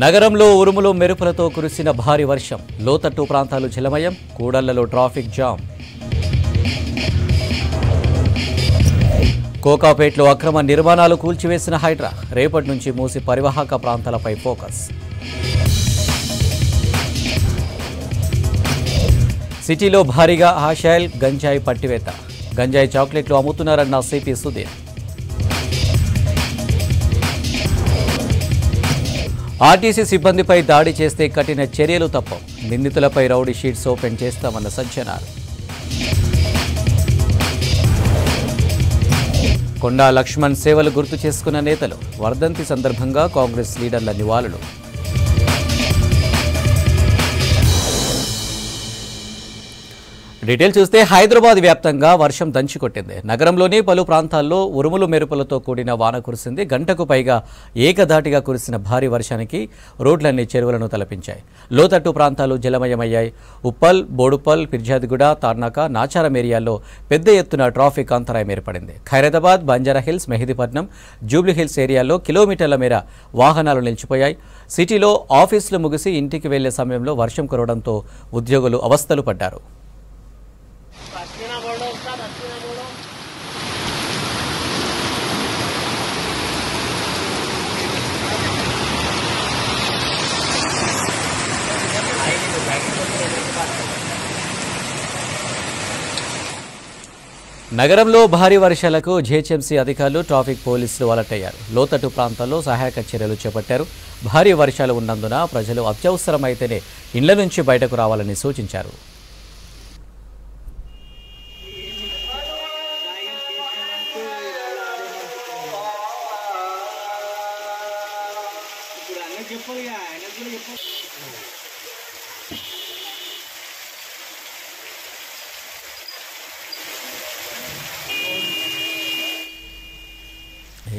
నగరంలో ఉరుములు మెరుపులతో కురిసిన భారీ వర్షం. లోతట్టు ప్రాంతాలు జలమయం, కూడళ్లలో ట్రాఫిక్ జామ్. కోకాపేటలో అక్రమ నిర్మాణాలు కూల్చివేసిన హైడ్రా. రేపటి నుంచి మూసి పరివాహక ప్రాంతాలపై ఫోకస్. సిటీలో భారీగా హాషాయిల్ గంజాయి పట్టివేత. గంజాయి చాక్లెట్లు అమ్ముతున్నారన్న సిపి సుధీర్. ఆర్టీసీ సిబ్బందిపై దాడి చేస్తే కఠిన చర్యలు తప్పవు. నిందితులపై రౌడీ షీట్స్ ఓపెన్ చేస్తామన్న సజ్జనార్. కొండా లక్ష్మణ్ సేవలు గుర్తు చేసుకున్న నేతలు. వర్ధంతి సందర్భంగా కాంగ్రెస్ లీడర్ల నివాళులు. డీటెయిల్ చూస్తే హైదరాబాద్ వ్యాప్తంగా వర్షం దంచుకొట్టింది. నగరంలోని పలు ప్రాంతాల్లో ఉరుములు మెరుపులతో కూడిన వాన కురిసింది. గంటకు పైగా ఏకధాటిగా కురిసిన భారీ వర్షానికి రోడ్లన్నీ చెరువులను తలపించాయి. లోతట్టు ప్రాంతాలు జలమయమయ్యాయి. ఉప్పల్, బోడుప్పల్, ఫిర్జాదిగూడ, తార్నాక, నాచారం ఏరియాల్లో పెద్ద ఎత్తున ట్రాఫిక్ అంతరాయం ఏర్పడింది. ఖైరతాబాద్, బంజారాహిల్స్, మెహదీపట్నం, జూబ్లీహిల్స్ ఏరియాల్లో కిలోమీటర్ల మేర వాహనాలు నిలిచిపోయాయి. సిటీలో ఆఫీసులు ముగిసి ఇంటికి వెళ్లే సమయంలో వర్షం కురవడంతో ఉద్యోగులు అవస్థలు పడ్డారు. నగరంలో భారీ వర్షాలకు జీహెచ్ఎంసీ అధికారులు, ట్రాఫిక్ పోలీసులు అలర్ట్ అయ్యారు. లోతట్టు ప్రాంతాల్లో సహాయక చర్యలు చేపట్టారు. భారీ వర్షాలు ఉన్నందున ప్రజలు అత్యవసరమైతేనే ఇళ్ల నుంచి బయటకు రావాలని సూచించారు.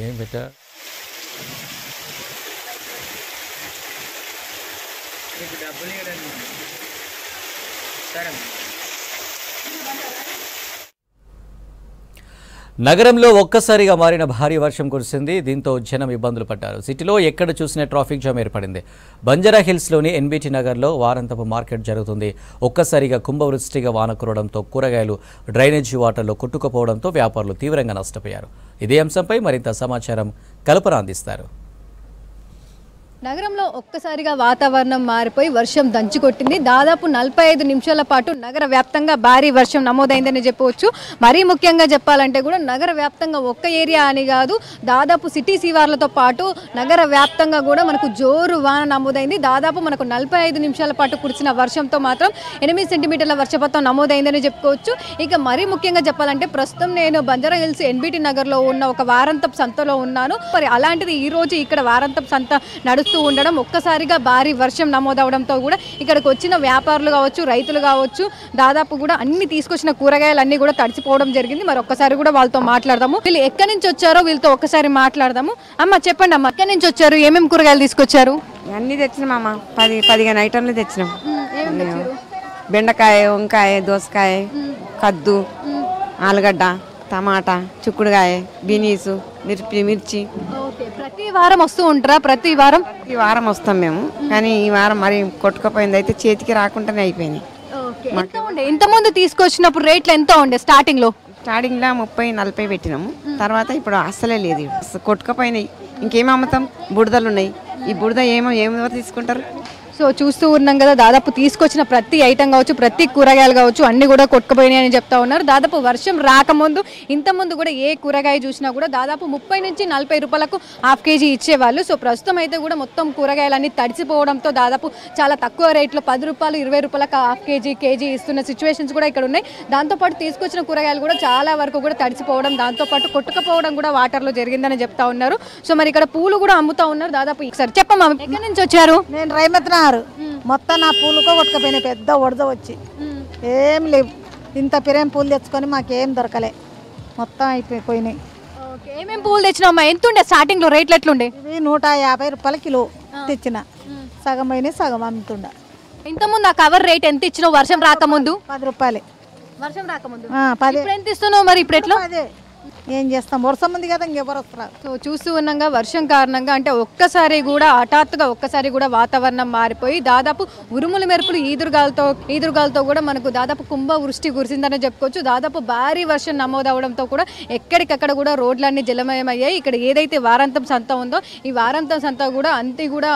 ఏం బెటా నగరంలో ఒక్కసారిగా మారిన భారీ వర్షం కురిసింది. దీంతో జనం ఇబ్బందులు పడ్డారు. సిటీలో ఎక్కడ చూసినా ట్రాఫిక్ జామ్ ఏర్పడింది. బంజారాహిల్స్లోని ఎన్బీటీ నగర్లో వారాంతపు మార్కెట్ జరుగుతుంది. ఒక్కసారిగా కుంభవృష్టిగా వాన కురవడంతో కూరగాయలు డ్రైనేజీ వాటర్లో కొట్టుకుపోవడంతో వ్యాపారులు తీవ్రంగా నష్టపోయారు. ఇదే అంశంపై మరింత సమాచారం కల్పన అందిస్తారు. నగరంలో ఒక్కసారిగా వాతావరణం మారిపోయి వర్షం దంచుకొట్టింది. దాదాపు 45 నిమిషాల పాటు నగర వ్యాప్తంగా భారీ వర్షం నమోదైందని చెప్పవచ్చు. మరీ ముఖ్యంగా చెప్పాలంటే కూడా నగర వ్యాప్తంగా ఒక్క ఏరియా అని కాదు, దాదాపు సిటీ శివార్లతో పాటు నగర వ్యాప్తంగా కూడా మనకు జోరు వాన నమోదైంది. దాదాపు మనకు 45 నిమిషాల పాటు కురిసిన వర్షంతో మాత్రం 8 సెంటీమీటర్ల వర్షపాతం నమోదైందని చెప్పుకోవచ్చు. ఇక మరీ ముఖ్యంగా చెప్పాలంటే ప్రస్తుతం నేను బంజారాహిల్స్ ఎన్బీటీ నగర్లో ఉన్న ఒక వారాంతపు సంతలో ఉన్నాను. మరి అలాంటిది ఈ రోజు ఇక్కడ వారాంతపు సంత నడుస్తూ ఉండడం, ఒక్కసారిగా భారీ వర్షం నమోదవడంతో కూడా ఇక్కడికి వచ్చిన వ్యాపారులు కావచ్చు, రైతులు కావచ్చు, దాదాపు కూడా అన్ని తీసుకొచ్చిన కూరగాయలు అన్ని కూడా తడిసిపోవడం జరిగింది. మరి ఒక్కసారి కూడా వాళ్ళతో మాట్లాడదాము. వీళ్ళు ఎక్కడి నుంచి వచ్చారో వీళ్ళతో ఒక్కసారి మాట్లాడదాము. అమ్మ చెప్పండి అమ్మ, ఎక్కడి నుంచి వచ్చారు, ఏమేమి కూరగాయలు తీసుకొచ్చారు? అన్ని తెచ్చినామమ్మ, 15 ఐటమ్లు తెచ్చినాం. బెండకాయ, వంకాయ, దోసకాయ, కద్దు, ఆలుగడ్డ, టమాటా, చిక్కుడుకాయ, బీనీసు, మిర్చి. ప్రతి వారం వస్తూ ఉంటారా? ప్రతి వారం వస్తాం మేము, కానీ ఈ వారం మరి కొట్టుకుపోయింది, అయితే చేతికి రాకుండానే అయిపోయింది. ఇంతకుముందు తీసుకొచ్చినప్పుడు రేట్లు ఎంత ఉండే? స్టార్టింగ్ లో 30-40 పెట్టినాము. తర్వాత ఇప్పుడు అస్సలే లేదు, కొట్టుకుపోయినాయి. ఇంకేం అమ్ముతాం? బుడదలు ఉన్నాయి. ఈ బుడద ఏమో తీసుకుంటారు. సో చూస్తూ ఉన్నాం కదా, దాదాపు తీసుకొచ్చిన ప్రతి ఐటమ్ కావచ్చు, ప్రతి కూరగాయలు కావచ్చు, అన్ని కూడా కొట్టుకుపోయినాయి అని చెప్తా ఉన్నారు. దాదాపు వర్షం రాకముందు ఇంతకుముందు కూడా ఏ కూరగాయ చూసినా కూడా దాదాపు 30 నుంచి 40 రూపాయలకు హాఫ్ కేజీ ఇచ్చేవాళ్ళు. సో ప్రస్తుతం అయితే కూడా మొత్తం కూరగాయలన్నీ తడిసిపోవడంతో దాదాపు చాలా తక్కువ రేట్లో 10 రూపాయలు, 20 రూపాయలకు హాఫ్ కేజీ ఇస్తున్న సిచ్యువేషన్స్ కూడా ఇక్కడ ఉన్నాయి. దాంతోపాటు తీసుకొచ్చిన కూరగాయలు కూడా చాలా వరకు కూడా తడిసిపోవడం, దాంతోపాటు కొట్టుకుపోవడం కూడా వాటర్లో జరిగిందని చెప్తా ఉన్నారు. సో మరి ఇక్కడ పూలు కూడా అమ్ముతా ఉన్నారు. దాదాపు ఒకసారి చెప్పమ్మా, ఎక్కడి నుంచి వచ్చారు? నేను రైమత్నారు. మొత్తం నా పూలుకో కొట్టుకుపోయినాయి, పెద్ద వడద వచ్చి ఏం లేవు. ఇంత పిరేం పూలు తెచ్చుకొని మాకేం దొరకలే, మొత్తం అయిపోయినాయి. ఏమేమి పూలు తెచ్చినామ్మా? ఎంత ఉండే స్టార్టింగ్ లో రేట్లు? ఎట్లుండే? ఇవి 150 రూపాయల కిలో తెచ్చిన, సగం పోయినాయి, సగం అమ్ముతుండ. ఇంతకుముందు ఆ కవర్ రేట్ ఎంత ఇచ్చినావు వర్షం రాకముందు? 10 రూపాయలే. వర్షం రాకముందు 10. ఎంత ఇస్తున్నావు మరి? ఇప్పుడు ఎట్లా? ఏం చేస్తాం, వర్షం ఉంది కదా ఇంకెవరు వస్తారు. సో చూస్తూ ఉన్నాగా వర్షం కారణంగా అంటే ఒక్కసారి కూడా వాతావరణం మారిపోయి దాదాపు ఉరుముల మెరుపులు ఈదురుగాలతో కూడా మనకు దాదాపు కుంభవృష్టి కురిసిందనే చెప్పుకోవచ్చు. దాదాపు భారీ వర్షం నమోదవడంతో కూడా ఎక్కడికక్కడ కూడా రోడ్లన్నీ జలమయమయ్యాయి. ఇక్కడ ఏదైతే వారాంతం సంత ఉందో ఈ వారాంతం సంత కూడా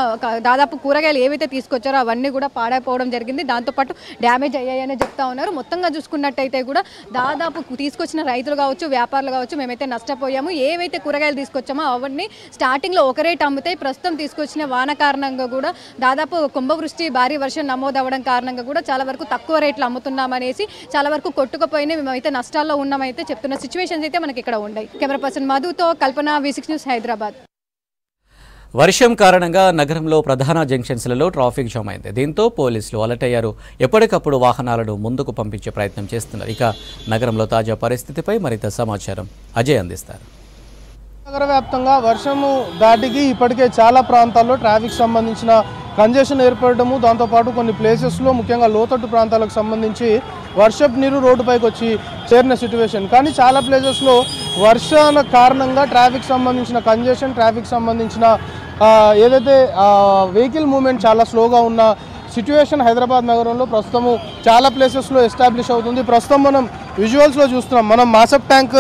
దాదాపు కూరగాయలు ఏవైతే తీసుకొచ్చారో అవన్నీ కూడా పాడైపోవడం జరిగింది. దాంతోపాటు డ్యామేజ్ అయ్యాయని చెప్తా ఉన్నారు. మొత్తంగా చూసుకున్నట్టయితే కూడా దాదాపు తీసుకొచ్చిన రైతులు కావచ్చు, వ్యాపారులు కావచ్చు, మేమైతే నష్టపోయాము. ఏవైతే కూరగాయలు తీసుకొచ్చామో అవన్నీ స్టార్టింగ్లో ఒక రేట్ అమ్ముతాయి. ప్రస్తుతం తీసుకొచ్చిన వాన కారణంగా కూడా దాదాపు కుంభవృష్టి భారీ వర్షం నమోదవడం కారణంగా కూడా చాలా వరకు తక్కువ రేట్లు అమ్ముతున్నామనేసి చాలా వరకు కొట్టుకుపోయినాయి. మేమైతే నష్టాల్లో ఉన్నామైతే చెప్తున్న సిచ్యువేషన్స్ అయితే మనకి ఇక్కడ ఉన్నాయి. కెమెరా పర్సన్ మధుతో కల్పన, V6 న్యూస్, హైదరాబాద్. వర్షం కారణంగా నగరంలో ప్రధాన జంక్షన్స్లలో ట్రాఫిక్ జామ్ అయింది. దీంతో పోలీసులు అలర్ట్ అయ్యారు. ఎప్పటికప్పుడు వాహనాలను ముందుకు పంపించే ప్రయత్నం చేస్తున్నారు. ఇక నగరంలో తాజా పరిస్థితిపై మరింత సమాచారం అజయ్ అందిస్తారు. నగర వ్యాప్తంగా వర్షము దాటికి ఇప్పటికే చాలా ప్రాంతాల్లో ట్రాఫిక్ సంబంధించిన కంజెషన్ ఏర్పడము, దాంతోపాటు కొన్ని ప్లేసెస్లో ముఖ్యంగా లోతట్టు ప్రాంతాలకు సంబంధించి వర్షపు నీరు రోడ్డుపైకి వచ్చి చేరిన సిచ్యువేషన్. కానీ చాలా ప్లేసెస్లో వర్షాల కారణంగా ట్రాఫిక్ సంబంధించిన కంజెషన్, ట్రాఫిక్ సంబంధించిన ఏదైతే వెహికల్ మూవ్మెంట్ చాలా స్లోగా ఉన్న సిచ్యువేషన్ హైదరాబాద్ నగరంలో ప్రస్తుతము చాలా ప్లేసెస్లో ఎస్టాబ్లిష్ అవుతుంది. ప్రస్తుతం మనం విజువల్స్లో చూస్తున్నాం. మనం మాసప్ ట్యాంక్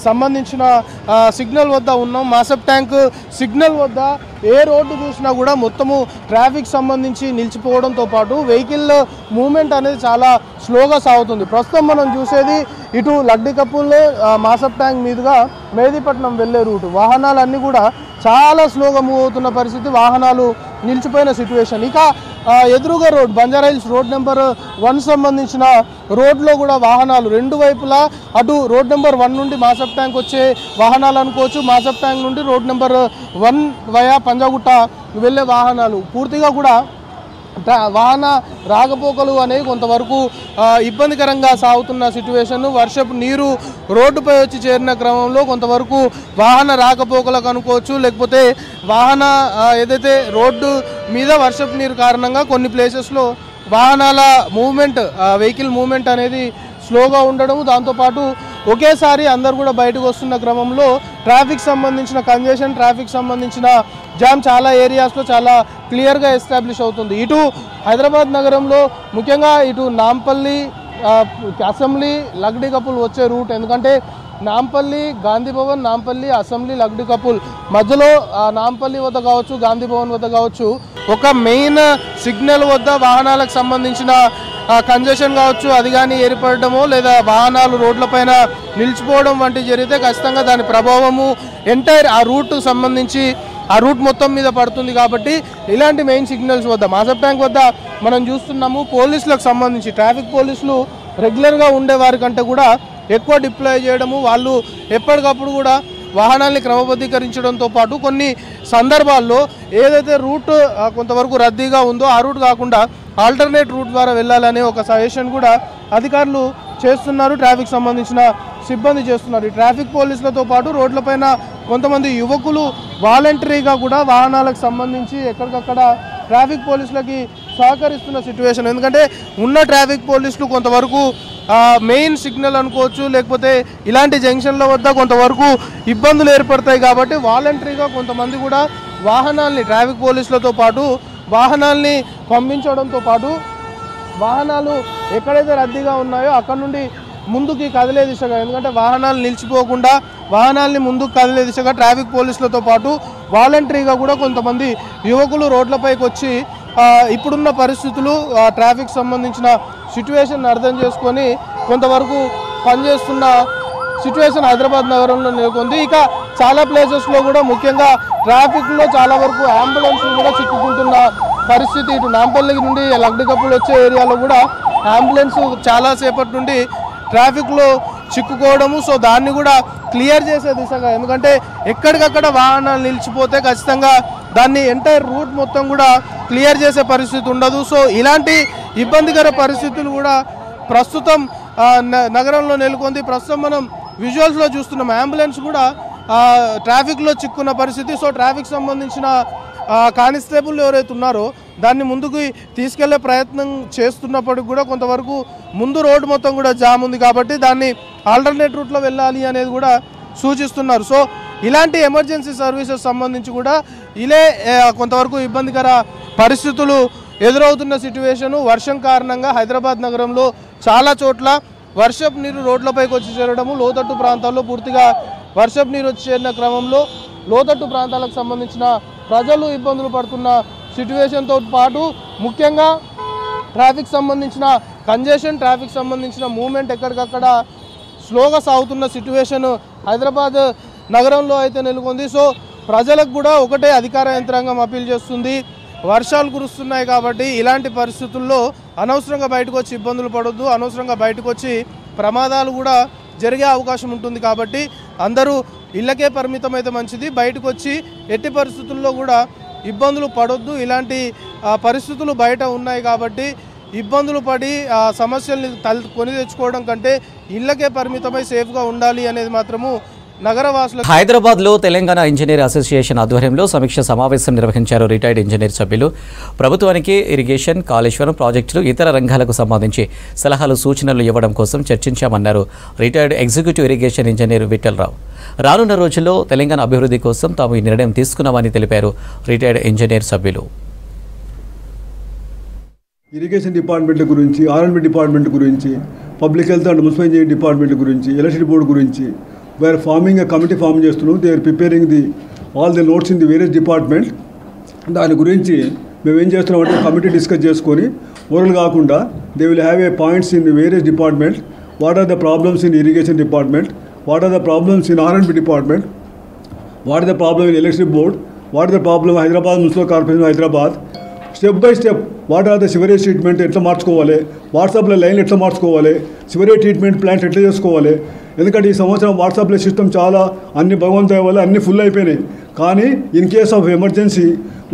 సంబంధించిన సిగ్నల్ వద్ద ఉన్నాం. మాసప్ ట్యాంక్ సిగ్నల్ వద్ద ఏ రోడ్డు చూసినా కూడా మొత్తము ట్రాఫిక్ సంబంధించి నిలిచిపోవడంతో పాటు వెహికల్ మూవ్మెంట్ అనేది చాలా స్లోగా సాగుతుంది. ప్రస్తుతం మనం చూసేది ఇటు లగ్డికప్పుల్లో మాసప్ ట్యాంక్ మీదుగా మెహదీపట్నం వెళ్ళే రూటు. వాహనాలన్నీ కూడా చాలా స్లోగా మూవ్ అవుతున్న పరిస్థితి, వాహనాలు నిలిచిపోయిన సిచ్యువేషన్. ఇక ఎదురుగా రోడ్ బంజారాహిల్స్ రోడ్ నెంబర్ 1 సంబంధించిన రోడ్లో కూడా వాహనాలు రెండు వైపులా అటు రోడ్ నెంబర్ 1 నుండి మాసప్ ట్యాంక్ వచ్చే వాహనాలు అనుకోవచ్చు, మాసప్ ట్యాంక్ నుండి రోడ్ నెంబర్ 1 వయా పంజాగుట్ట వెళ్ళే వాహనాలు పూర్తిగా కూడా వాహన రాకపోకలు అనేవి కొంతవరకు ఇబ్బందికరంగా సాగుతున్న సిచ్యువేషన్. వర్షపు నీరు రోడ్డుపై వచ్చి చేరిన క్రమంలో కొంతవరకు వాహన రాకపోకలకు అనుకోవచ్చు, లేకపోతే వాహన ఏదైతే రోడ్డు మీద వర్షపు నీరు కారణంగా కొన్ని ప్లేసెస్లో వాహనాల మూవ్మెంట్, వెహికల్ మూవ్మెంట్ అనేది స్లోగా ఉండడం, దాంతోపాటు ఒకేసారి అందరు కూడా బయటకు వస్తున్న క్రమంలో ట్రాఫిక్ సంబంధించిన కంజెషన్, ట్రాఫిక్ సంబంధించిన జామ్ చాలా ఏరియాస్లో చాలా క్లియర్గా ఎస్టాబ్లిష్ అవుతుంది. ఇటు హైదరాబాద్ నగరంలో ముఖ్యంగా ఇటు నాంపల్లి, అసెంబ్లీ, లగ్డికపుల్ వచ్చే రూట్. ఎందుకంటే నాంపల్లి, గాంధీ భవన్, నాంపల్లి, అసెంబ్లీ, లగ్డికపుల్ మధ్యలో నాంపల్లి వద్ద కావచ్చు, గాంధీ భవన్ వద్ద కావచ్చు ఒక మెయిన్ సిగ్నల్ వద్ద వాహనాలకు సంబంధించిన కంజెషన్ కావచ్చు అది కానీ ఏర్పడటమో లేదా వాహనాలు రోడ్లపైన నిలిచిపోవడం వంటివి జరిగితే ఖచ్చితంగా దాని ప్రభావము ఎంటైర్ ఆ రూట్ సంబంధించి ఆ రూట్ మొత్తం మీద పడుతుంది. కాబట్టి ఇలాంటి మెయిన్ సిగ్నల్స్ వద్ద మాసప్ ట్యాంక్ వద్ద మనం చూస్తున్నాము పోలీసులకు సంబంధించి ట్రాఫిక్ పోలీసులు రెగ్యులర్గా ఉండే వారి కంటే కూడా ఎక్కువ డిప్లాయ్ చేయడము, వాళ్ళు ఎప్పటికప్పుడు కూడా వాహనాల్ని క్రమబద్ధీకరించడంతో పాటు కొన్ని సందర్భాల్లో ఏదైతే రూట్ కొంతవరకు రద్దీగా ఉందో ఆ రూట్ కాకుండా ఆల్టర్నేట్ రూట్ ద్వారా వెళ్ళాలనే ఒక సజెషన్ కూడా అధికారులు చేస్తున్నారు, ట్రాఫిక్ సంబంధించిన సిబ్బంది చేస్తున్నారు. ఈ ట్రాఫిక్ పోలీసులతో పాటు రోడ్లపైన కొంతమంది యువకులు వాలంటరీగా కూడా వాహనాలకు సంబంధించి ఎక్కడికక్కడ ట్రాఫిక్ పోలీసులకి సహకరిస్తున్న సిచ్యువేషన్. ఎందుకంటే ఉన్న ట్రాఫిక్ పోలీసులు కొంతవరకు మెయిన్ సిగ్నల్ అనుకోవచ్చు, లేకపోతే ఇలాంటి జంక్షన్ల వద్ద కొంతవరకు ఇబ్బందులు ఏర్పడతాయి. కాబట్టి వాలంటరీగా కొంతమంది కూడా వాహనాల్ని ట్రాఫిక్ పోలీసులతో పాటు వాహనాల్ని పంపించడంతో పాటు వాహనాలు ఎక్కడైతే రద్దీగా ఉన్నాయో అక్కడ నుండి ముందుకి కదిలే దిశగా, ఎందుకంటే వాహనాలు నిలిచిపోకుండా వాహనాల్ని ముందుకు కదిలే దిశగా ట్రాఫిక్ పోలీసులతో పాటు వాలంటరీగా కూడా కొంతమంది యువకులు రోడ్లపైకి వచ్చి ఇప్పుడున్న పరిస్థితులు ట్రాఫిక్ సంబంధించిన సిచ్యువేషన్ అర్థం చేసుకొని కొంతవరకు పనిచేస్తున్న సిచ్యువేషన్ హైదరాబాద్ నగరంలో నెలకొంది. ఇక చాలా ప్లేసెస్లో కూడా ముఖ్యంగా ట్రాఫిక్లో చాలా వరకు అంబులెన్స్లు కూడా చిక్కుకుంటున్న పరిస్థితి. ఇటు నాంపల్లి నుండి లగ్డికప్పులు వచ్చే ఏరియాలో కూడా అంబులెన్స్ చాలాసేపటి నుండి ట్రాఫిక్లో చిక్కుకోవడము. సో దాన్ని కూడా క్లియర్ చేసే దిశగా, ఎందుకంటే ఎక్కడికక్కడ వాహనాలు నిలిచిపోతే ఖచ్చితంగా దాన్ని ఎంటైర్ రూట్ మొత్తం కూడా క్లియర్ చేసే పరిస్థితి ఉండదు. సో ఇలాంటి ఇబ్బందికర పరిస్థితులు కూడా ప్రస్తుతం నగరంలో నెలకొంది. ప్రస్తుతం మనం విజువల్స్లో చూస్తున్నాం అంబులెన్స్ కూడా ట్రాఫిక్లో చిక్కున్న పరిస్థితి. సో ట్రాఫిక్ సంబంధించిన కానిస్టేబుల్ ఎవరైతే ఉన్నారో దాన్ని ముందుకు తీసుకెళ్లే ప్రయత్నం చేస్తున్నప్పటికి కూడా కొంతవరకు ముందు రోడ్డు మొత్తం కూడా జామ్ ఉంది. కాబట్టి దాన్ని ఆల్టర్నేట్ రూట్లో వెళ్ళాలి అనేది కూడా సూచిస్తున్నారు. సో ఇలాంటి ఎమర్జెన్సీ సర్వీసెస్ సంబంధించి కూడా ఇలే కొంతవరకు ఇబ్బందికర పరిస్థితులు ఎదురవుతున్న సిట్యువేషను. వర్షం కారణంగా హైదరాబాద్ నగరంలో చాలా చోట్ల వర్షపు నీరు రోడ్లపైకి వచ్చి చేరడము, లోతట్టు ప్రాంతాల్లో పూర్తిగా వర్షపు నీరు వచ్చి చేరిన క్రమంలో లోతట్టు ప్రాంతాలకు సంబంధించిన ప్రజలు ఇబ్బందులు పడుతున్న సిట్యువేషన్తో పాటు ముఖ్యంగా ట్రాఫిక్ సంబంధించిన కంజెషన్, ట్రాఫిక్ సంబంధించిన మూవ్మెంట్ ఎక్కడికక్కడ స్లోగా సాగుతున్న సిట్యువేషన్ హైదరాబాద్ నగరంలో అయితే నెలకొంది. సో ప్రజలకు కూడా ఒకటే అధికార యంత్రాంగం అప్పీల్ చేస్తుంది, వర్షాలు కురుస్తున్నాయి కాబట్టి ఇలాంటి పరిస్థితుల్లో అనవసరంగా బయటకు వచ్చి ఇబ్బందులు పడొద్దు, అనవసరంగా బయటకు వచ్చి ప్రమాదాలు కూడా జరిగే అవకాశం ఉంటుంది. కాబట్టి అందరూ ఇళ్ళకే పరిమితం అయితే మంచిది, బయటకు వచ్చి ఎట్టి పరిస్థితుల్లో కూడా ఇబ్బందులు పడొద్దు. ఇలాంటి పరిస్థితులు బయట ఉన్నాయి కాబట్టి ఇబ్బందులు పడి సమస్యల్ని కొని తెచ్చుకోవడం కంటే ఇళ్ళకే పరిమితమై సేఫ్గా ఉండాలి అనేది మాత్రము నగరవాసులు. హైదరాబాద్లో తెలంగాణ ఇంజనీర్ అసోసియేషన్ ఆధ్వర్యంలో సమీక్ష సమావేశం నిర్వహించారు. రిటైర్డ్ ఇంజనీర్ సభ్యులు ప్రభుత్వానికి ఇరిగేషన్, కాళేశ్వరం ప్రాజెక్టులు, ఇతర రంగాలకు సంబంధించి సలహాలు, సూచనలు ఇవ్వడం కోసం చర్చించామన్నారు retired executive irrigation engineer Vithalrao. రానున్న రోజుల్లో తెలంగాణ అభివృద్ధి కోసం తాము ఈ నిర్ణయం తీసుకున్నామని తెలిపారు రిటైర్డ్ ఇంజనీర్ సభ్యులు. ఇరిగేషన్ డిపార్ట్మెంట్ గురించి, ఆర్ఎండ్బి డిపార్ట్మెంట్ గురించి, public health and municipal engineering department గురించి, ఎలక్ట్రిసిటీ బోర్డు గురించి we are forming a committee form చేస్తున్నాం. They are preparing all the notes in the various department. దాని గురించి మేము ఏం చేస్తున్నామంటే కమిటీ డిస్కస్ చేసుకొని ఓరల్ కాకుండా they will have a points in the various department. What are the problems in irrigation department, what are the problems in ఆర్ఎండ్బి department, what are the problem in electricity board, what are the problem Hyderabad municipal corporation Hyderabad. Step by step what are the sewerage treatment ఎట్లా మార్చుకోవాలి, వాట్సాప్లో లైన్లు ఎట్లా మార్చుకోవాలి, sewerage treatment plant ఎట్లా చేసుకోవాలి. ఎందుకంటే ఈ సంవత్సరం వాట్సాప్లో సిస్టమ్ చాలా అన్ని భగవంతుడి వల్ల అన్ని ఫుల్ అయిపోయినాయి. కానీ ఇన్ కేస్ ఆఫ్ ఎమర్జెన్సీ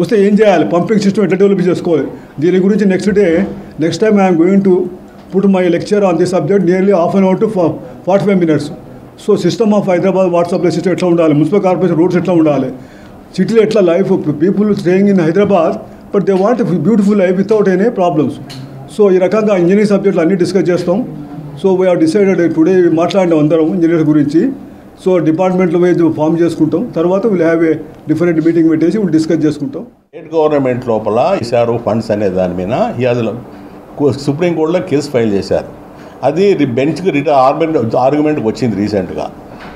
వస్తే ఏం చేయాలి, పంపింగ్ సిస్టమ్ ఎట్లా డెవలప్ చేసుకోవాలి. దీని గురించి next time I'm going to put my lecture on this subject nearly half an hour to 45 minutes. So system of Hyderabad వాట్సాప్లో సిస్టమ్ ఎట్లా ఉండాలి, మున్సిపల్ కార్పొరేషన్ రూట్స్ ఎట్లా ఉండాలి, సిటీలో ఎట్లా life, people staying in Hyderabad but they want beautiful life without any problems. So ఈ రకంగా engineering సబ్జెక్టులు అన్నీ డిస్కస్ చేస్తాం. So we have decided today మాట్లాడినాం అందరం ఇంజనీర్ గురించి. సో డిపార్ట్మెంట్లో వైజ్ ఫామ్ చేసుకుంటాం, తర్వాత will have a different meeting పెట్టేసి విల్ డిస్కస్ చేసుకుంటాం. స్టేట్ గవర్నమెంట్ లోపల ఇచ్చారు ఫండ్స్ అనే దాని మీద సుప్రీంకోర్టులో కేసు ఫైల్ చేశారు. అది బెంచ్కి ఆర్గ్యుమెంట్కి వచ్చింది రీసెంట్గా.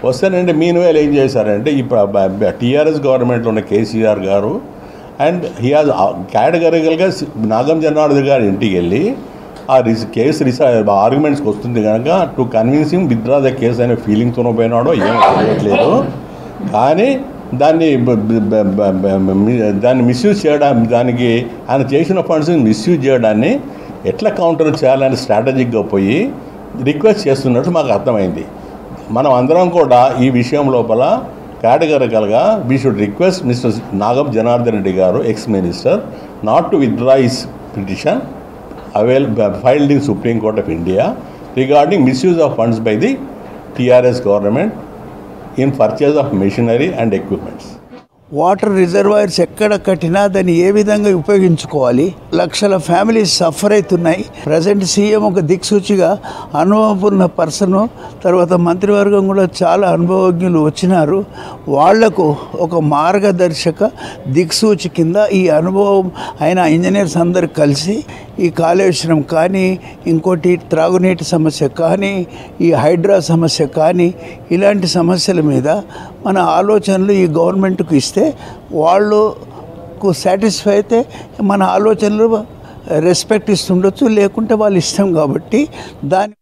వస్తేనంటే మీన్వేల్ ఏం చేశారంటే ఇప్పుడు టీఆర్ఎస్ గవర్నమెంట్లో ఉన్న కేసీఆర్ గారు and he has కేటగరికల్గా Nagam Janardhan గారి ఇంటికి వెళ్ళి ఆ కేసు ఆర్గ్యుమెంట్స్కి వస్తుంది కనుక to convincing withdraw the case అనే ఫీలింగ్తోనో పోయినాడో ఏమో తెలియట్లేదు. కానీ దాన్ని మిస్యూజ్ చేయడం, దానికి ఆయన చేసిన ఫండ్స్ని మిస్యూజ్ చేయడాన్ని ఎట్లా కౌంటర్ చేయాలని స్ట్రాటజిక్గా పోయి రిక్వెస్ట్ చేస్తున్నట్టు మాకు అర్థమైంది. మనం అందరం కూడా ఈ విషయం లోపల కేటగరికల్గా we should request mister Nagam Janardhan Reddy గారు, ex minister, not to withdraw his petition filed in Supreme Court of India regarding misuse of funds by the TRS government in purchase of machinery and equipments. Water reservoirs ఎక్కడ కట్టినా దాన్ని ఏ విధంగా ఉపయోగించుకోవాలి. లక్షల families suffer అవుతున్నాయి. Present CM ఒక దిక్సూచిగా అనుభవపూర్ణ person, తర్వాత మంత్రివర్గం కూడా చాలా అనుభవజ్ఞులు వచ్చినారు. వాళ్లకు ఒక మార్గదర్శక దిక్సూచి కింద ఈ అనుభవం అయిన ఇంజనీర్స్ అందరు కలిసి ఈ కాళేశ్వరం కానీ, ఇంకోటి త్రాగునీటి సమస్య కానీ, ఈ హైడ్రా సమస్య కానీ, ఇలాంటి సమస్యల మీద మన ఆలోచనలు ఈ గవర్నమెంట్కు ఇస్తే వాళ్ళకు సాటిస్ఫై అయితే మన ఆలోచనలు రెస్పెక్ట్ ఇస్తుండొచ్చు, లేకుంటే వాళ్ళ ఇష్టం. కాబట్టి దాని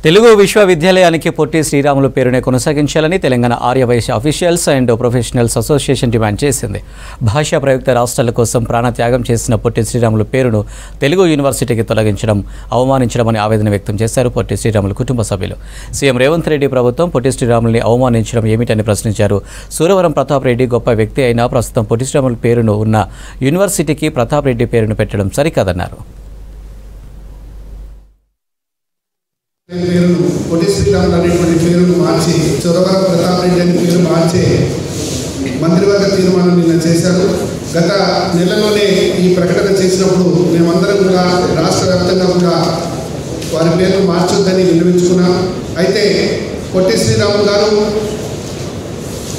తెలుగు విశ్వవిద్యాలయానికి పొట్టి శ్రీరాములు పేరునే కొనసాగించాలని Telangana Aryavysya officials and professionals association demand చేసింది. భాషా ప్రయుక్త రాష్ట్రాల కోసం ప్రాణత్యాగం చేసిన పొట్టి శ్రీరాములు పేరును తెలుగు యూనివర్సిటీకి తొలగించడం, అవమానించడమని ఆవేదన వ్యక్తం చేశారు పొట్టి శ్రీరాములు కుటుంబ సభ్యులు. సీఎం రేవంత్ రెడ్డి ప్రభుత్వం పొట్టి శ్రీరాముల్ని అవమానించడం ఏమిటని ప్రశ్నించారు. సూరవరం ప్రతాప్ రెడ్డి గొప్ప వ్యక్తి అయినా ప్రస్తుతం పొట్టి శ్రీరాములు పేరును ఉన్న యూనివర్సిటీకి ప్రతాప్ రెడ్డి పేరును పెట్టడం సరికాదన్నారు. పేరును పొట్టి శ్రీరాములు అనేటువంటి పేరును మార్చి సూరవరం ప్రతాప్ రెడ్డి అనే పేరు మార్చే మంత్రివర్గ తీర్మానం నిన్న చేశారు. గత నెలలోనే ఈ ప్రకటన చేసినప్పుడు మేమందరం కూడా రాష్ట్ర వ్యాప్తంగా కూడా వారి పేర్లు మార్చొద్దని విన్నవించుకున్నాం. అయితే పొట్టి శ్రీరాములు గారు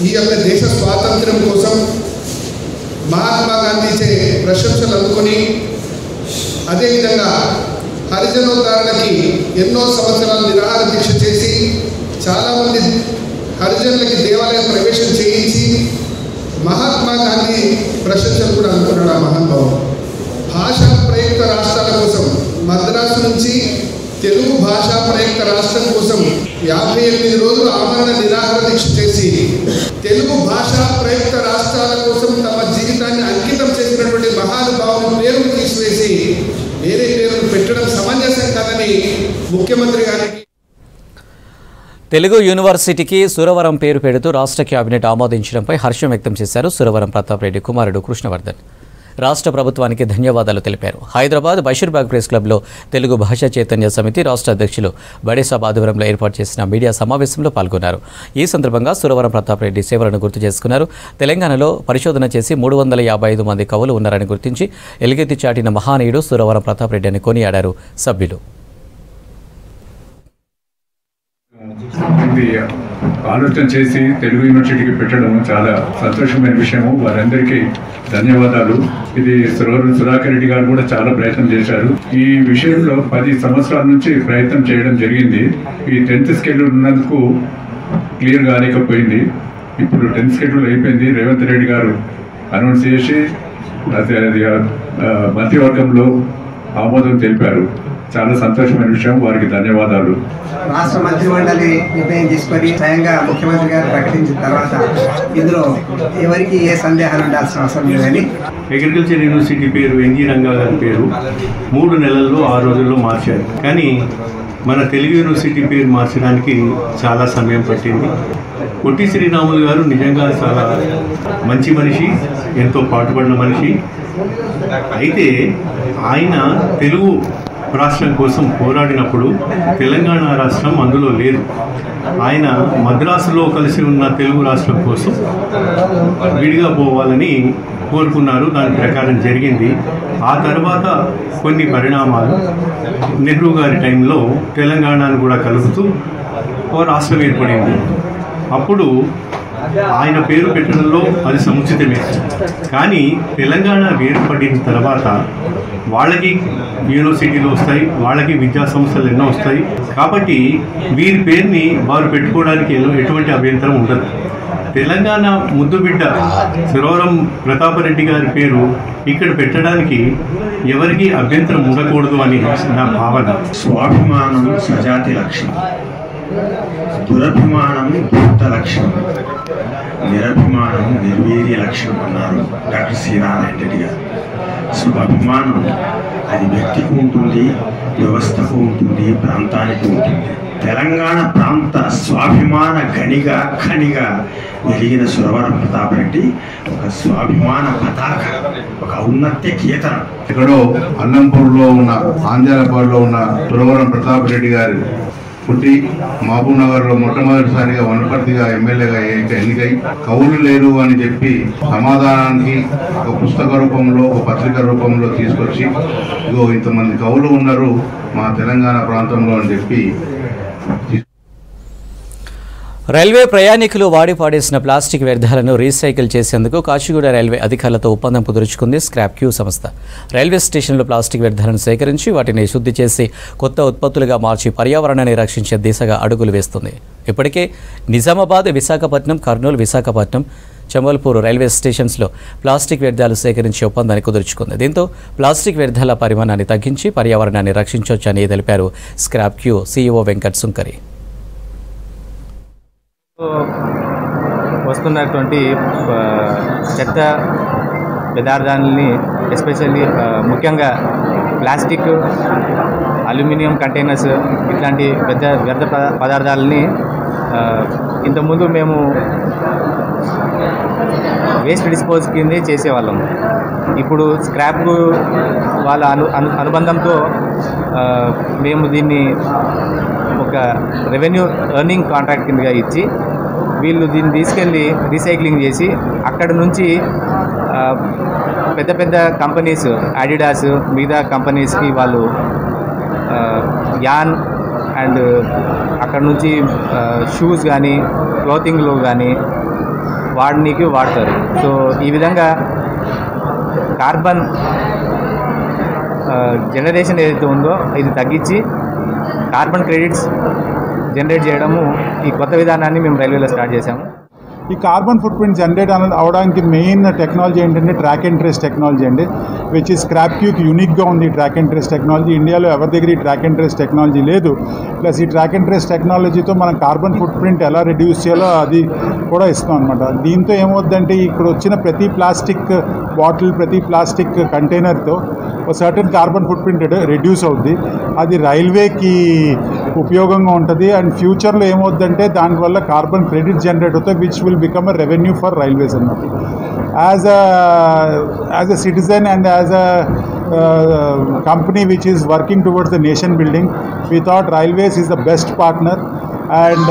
ఈ యొక్క దేశ స్వాతంత్ర్యం కోసం మహాత్మా గాంధీచే ప్రశంసలు అందుకొని అదేవిధంగా హరిజనోద్ధరణకి ఎన్నో సంవత్సరాలు నిరాహార దీక్ష చేసి చాలామంది హరిజనులకి దేవాలయ ప్రవేశం చేయించి మహాత్మా గాంధీ ప్రశంసలు కూడా అందుకున్నాడు ఆ మహానుభావుడు. భాషా ప్రయుక్త రాష్ట్రాల కోసం మద్రాసు నుంచి తెలుగు భాషా ప్రయుక్త రాష్ట్రం కోసం 58 రోజులు ఆమరణ నిరాహార దీక్ష చేసి తెలుగు భాషా ప్రయుక్త రాష్ట్రాల కోసం తమ జీవితాన్ని అంకితం చేసినటువంటి మహానుభావుని పేరును తీసివేసి వేరే పేరును పెట్టడం సమంజసం కాదని ముఖ్యమంత్రి గారికి తెలుగు యూనివర్సిటీకి సురవరం పేరు పెడుతూ రాష్ట్ర కేబినెట్ ఆమోదించడంపై హర్షం వ్యక్తం చేశారు సురవరం ప్రతాప్ రెడ్డి కుమారుడు కృష్ణవర్ధన్. రాష్ట్ర ప్రభుత్వానికి ధన్యవాదాలు తెలిపారు. హైదరాబాద్ బషీర్బాగ్ ప్రెస్ క్లబ్లో తెలుగు భాషా చైతన్య సమితి రాష్ట్ర అధ్యక్షులు బడేసాబ్ ఆధ్వర్యంలో ఏర్పాటు చేసిన మీడియా సమావేశంలో పాల్గొన్నారు. ఈ సందర్భంగా సురవరం ప్రతాప్ రెడ్డి సేవలను గుర్తు చేసుకున్నారు. తెలంగాణలో పరిశోధన చేసి 355 మంది కవులు ఉన్నారని గుర్తించి ఎలుగెత్తి చాటిన మహానీయుడు సురవరం ప్రతాప్ రెడ్డి అని కొనియాడారు సభ్యులు. ఆలోచన చేసి తెలుగు యూనివర్సిటీకి పెట్టడం చాలా సంతోషమైన విషయము. వారందరికీ ధన్యవాదాలు. ఇది సుధాకర్ రెడ్డి గారు కూడా చాలా ప్రయత్నం చేశారు. ఈ విషయంలో 10 సంవత్సరాల నుంచి ప్రయత్నం చేయడం జరిగింది. ఈ 10th షెడ్యూల్ ఉన్నందుకు క్లియర్ కాలేకపోయింది. ఇప్పుడు 10th షెడ్యూల్ అయిపోయింది. రేవంత్ రెడ్డి గారు అనౌన్స్ చేసి మంత్రివర్గంలో ఆమోదం తెలిపారు. చాలా సంతోషమైన విషయం. వారికి ధన్యవాదాలు. రాష్ట్ర మంత్రిమండలి నిర్ణయం తీసుకొని స్వయంగా ముఖ్యమంత్రి గారు ప్రకటించిన తర్వాత ఇందులో ఎవరికి ఏ సందేహాలు ఉండాల్సిన అవసరం లేదని అగ్రికల్చర్ యూనివర్సిటీ పేరు ఎన్జి రంగా గారి పేరు 3 నెలల్లో 6 రోజుల్లో మార్చారు. కానీ మన తెలుగు యూనివర్సిటీ పేరు మార్చడానికి చాలా సమయం పట్టింది. పొట్టి శ్రీరాములు గారు నిజంగా చాలా మంచి మనిషి, ఎంతో పాటుపడిన మనిషి. అయితే ఆయన తెలుగు రాష్ట్రం కోసం పోరాడినప్పుడు తెలంగాణ రాష్ట్రం అందులో లేదు. ఆయన మద్రాసులో కలిసి ఉన్న తెలుగు రాష్ట్రం కోసం విడిగా పోవాలని కోరుకున్నారు. దాని ప్రకారం జరిగింది. ఆ తర్వాత కొన్ని పరిణామాలు నెహ్రూ గారి టైంలో తెలంగాణను కూడా కలుపుతూ ఓ రాష్ట్రం ఏర్పడింది. అప్పుడు ఆయన పేరు పెట్టడంలో అది సముచితమే. కానీ తెలంగాణ వేరుపడిన తర్వాత వాళ్ళకి యూనివర్సిటీలు వస్తాయి, వాళ్ళకి విద్యా సంస్థలు ఎన్నో వస్తాయి. కాబట్టి వీరి పేరుని వారు పెట్టుకోవడానికి ఎటువంటి అభ్యంతరం ఉండదు. తెలంగాణ ముద్దుబిడ్డ సురవరం ప్రతాపరెడ్డి గారి పేరు ఇక్కడ పెట్టడానికి ఎవరికి అభ్యంతరం ఉండకూడదు అని నా భావన. స్వాభిమానం సజాతి లక్షణం, దురభిమానం భూత లక్షణం, నిరభిమానం నిర్వీర్య లక్షణం అన్నారు డాక్టర్ సి నారాయణ రెడ్డి గారు. స్వాభిమానం అది వ్యక్తికి ఉంటుంది, వ్యవస్థకు ఉంటుంది, ప్రాంతానికి ఉంటుంది. తెలంగాణ ప్రాంత స్వాభిమాన ఖనిగా వెలిగిన సురవరం ప్రతాపరెడ్డి ఒక స్వాభిమాన పతాక, ఒక ఔన్నత్య కీర్తన. ఎక్కడో అన్నంపూర్లో ఉన్న ఆంజాలపాడులో ఉన్న సురవరం ప్రతాపరెడ్డి గారు పుట్టి మహబూబ్ నగర్లో మొట్టమొదటిసారిగా వనపర్తిగా ఎమ్మెల్యేగా ఎన్నికై కవులు లేరు అని చెప్పి సమాధానానికి ఒక పుస్తక రూపంలో, ఒక పత్రిక రూపంలో తీసుకొచ్చి ఇగో ఇంతమంది కవులు ఉన్నారు మా తెలంగాణ ప్రాంతంలో అని చెప్పి. రైల్వే ప్రయాణికులు వాడి పాడేసిన ప్లాస్టిక్ వ్యర్థాలను రీసైకిల్ చేసేందుకు కాచిగూడ రైల్వే అధికారులతో ఒప్పందం కుదుర్చుకుంది స్క్రాప్ క్యూ సంస్థ. రైల్వే స్టేషన్లో ప్లాస్టిక్ వ్యర్థాలను సేకరించి వాటిని శుద్ధి చేసి కొత్త ఉత్పత్తులుగా మార్చి పర్యావరణాన్ని రక్షించే దిశగా అడుగులు వేస్తుంది. ఇప్పటికే నిజామాబాద్, విశాఖపట్నం, కర్నూలు, విశాఖపట్నం, చమల్పూర్ రైల్వే స్టేషన్స్లో ప్లాస్టిక్ వ్యర్థాలు సేకరించి ఒప్పందాన్ని కుదుర్చుకుంది. దీంతో ప్లాస్టిక్ వ్యర్థాల పరిమాణాన్ని తగ్గించి పర్యావరణాన్ని రక్షించవచ్చని తెలిపారు స్క్రాప్ క్యూ సీఈఓ వెంకట్ సుంకరి. వస్తున్నటువంటి చెత్త పదార్థాలని ఎస్పెషల్లీ ముఖ్యంగా ప్లాస్టిక్, అల్యూమినియం కంటైనర్స్ ఇట్లాంటి పెద్ద వ్యర్థ పదార్థాలని ఇంతకుముందు మేము వేస్ట్ డిస్పోజ్ కిందే చేసేవాళ్ళం. ఇప్పుడు స్క్రాప్ వాళ్ళ అనుబంధంతో మేము దీన్ని ఒక రెవెన్యూ ఎర్నింగ్ కాంట్రాక్ట్ కిందగా ఇచ్చి వీళ్ళు దీన్ని తీసుకెళ్ళి రీసైక్లింగ్ చేసి అక్కడ నుంచి పెద్ద పెద్ద కంపెనీస్, అడిడాస్, మిగతా కంపెనీస్కి వాళ్ళు యాన్ అండ్ అక్కడ నుంచి షూస్ కానీ క్లోతింగ్లో కానీ వాడతారు. సో ఈ విధంగా కార్బన్ జనరేషన్ ఏదైతే ఉందో ఇది తగ్గించి కార్బన్ క్రెడిట్స్ జనరేట్ చేయడము ఈ కొత్త విధానాన్ని మేము రైల్వేలో స్టార్ట్ చేశాము. ఈ కార్బన్ ఫుట్ ప్రింట్ జనరేట్ అవడానికి మెయిన్ టెక్నాలజీ ఏంటంటే ట్రాక్ అండ్ ట్రేస్ టెక్నాలజీ అండి, విచ్ ఈ స్క్రాప్ క్యూకి యూనిక్గా ఉంది. ఈ ట్రాక్ అండ్ ట్రేస్ టెక్నాలజీ ఇండియాలో ఎవరి దగ్గర ఈ ట్రాక్ అండ్ ట్రేస్ టెక్నాలజీ లేదు. ప్లస్ ఈ ట్రాక్ అండ్ ట్రేస్ టెక్నాలజీతో మనం కార్బన్ ఫుట్ ప్రింట్ ఎలా రెడ్యూస్ చేయాలో అది కూడా ఇస్తాం అనమాట. దీంతో ఏమవుద్దంటే ఇక్కడ వచ్చిన ప్రతి ప్లాస్టిక్ బాటిల్, ప్రతి ప్లాస్టిక్ కంటైనర్తో ఒక certain carbon foot print reduce అవుద్ది. అది రైల్వేకి ఉపయోగంగా ఉంటుంది. అండ్ ఫ్యూచర్లో ఏమవుద్దంటే దానివల్ల కార్బన్ క్రెడిట్ జనరేట్ అవుతాయి, which will become a revenue for railways అన్నమాట. As a citizen and as a company which is working towards the nation building, we thought railways is the best partner. And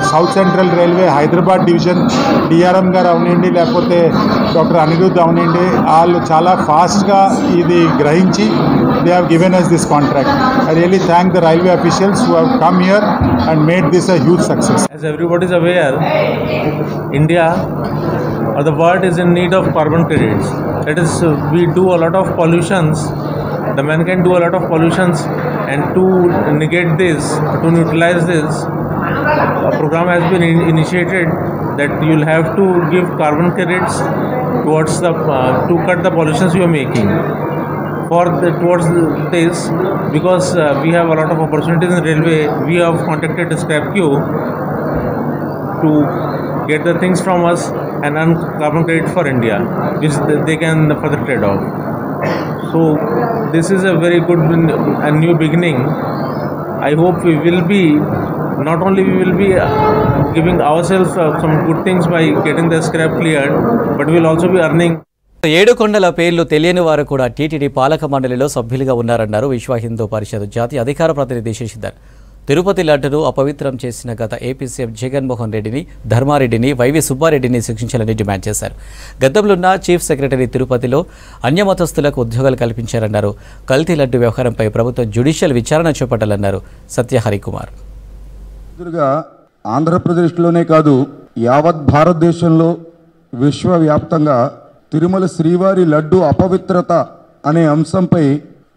South Central Railway Hyderabad division DRM గారు అవనండి లేకపోతే doctor Anirudh అవనండి, వాళ్ళు చాలా ఫాస్ట్గా ఇది గ్రహించి they have given us this contract. I really thank the railway officials who have come here and made this a huge success. As everybody is aware, India or the world is in need of carbon credits. That is, we do a lot of pollutions. The man can do a lot of pollutions, and to negate this, to neutralize this, a program has been initiated that you will have to give carbon credits towards the to cut the pollutions you are making. Towards this, because we have a lot of opportunities in railway, we have contacted ScrapQ to get the things from us and earn carbon credit for India, which they can further trade off. So this is a very good and new beginning. I hope we will be not only we will be giving ourselves some good things by getting the scrap cleared, but we will also be earning. ఏడుకొండల పేర్లు తెలియని వారు కూడా TTD పాలక మండలిలో సభ్యులుగా ఉన్నారన్నారు విశ్వ హిందూ పరిషత్ జాతీయ అధికార ప్రతినిధి శశిధర్. తిరుపతి లడ్డును అపవిత్రం చేసిన గత ఏపీ సీఎం జగన్మోహన్ రెడ్డిని, ధర్మారెడ్డిని, వైవి సుబ్బారెడ్డిని శిక్షించాలని డిమాండ్ చేశారు. గతంలోన్న చీఫ్ సెక్రటరీ తిరుపతిలో అన్యమతస్థులకు ఉద్యోగాలు కల్పించారన్నారు. కల్తీ లడ్డు వ్యవహారంపై ప్రభుత్వం జ్యుడిషియల్ విచారణ చేపట్టాలన్నారు సత్య హరికుమార్. ఆంధ్రప్రదేశ్లోనే కాదు, యావత్ భారతదేశంలో విశ్వవ్యాప్తంగా తిరుమల శ్రీవారి లడ్డు అపవిత్రత అనే అంశంపై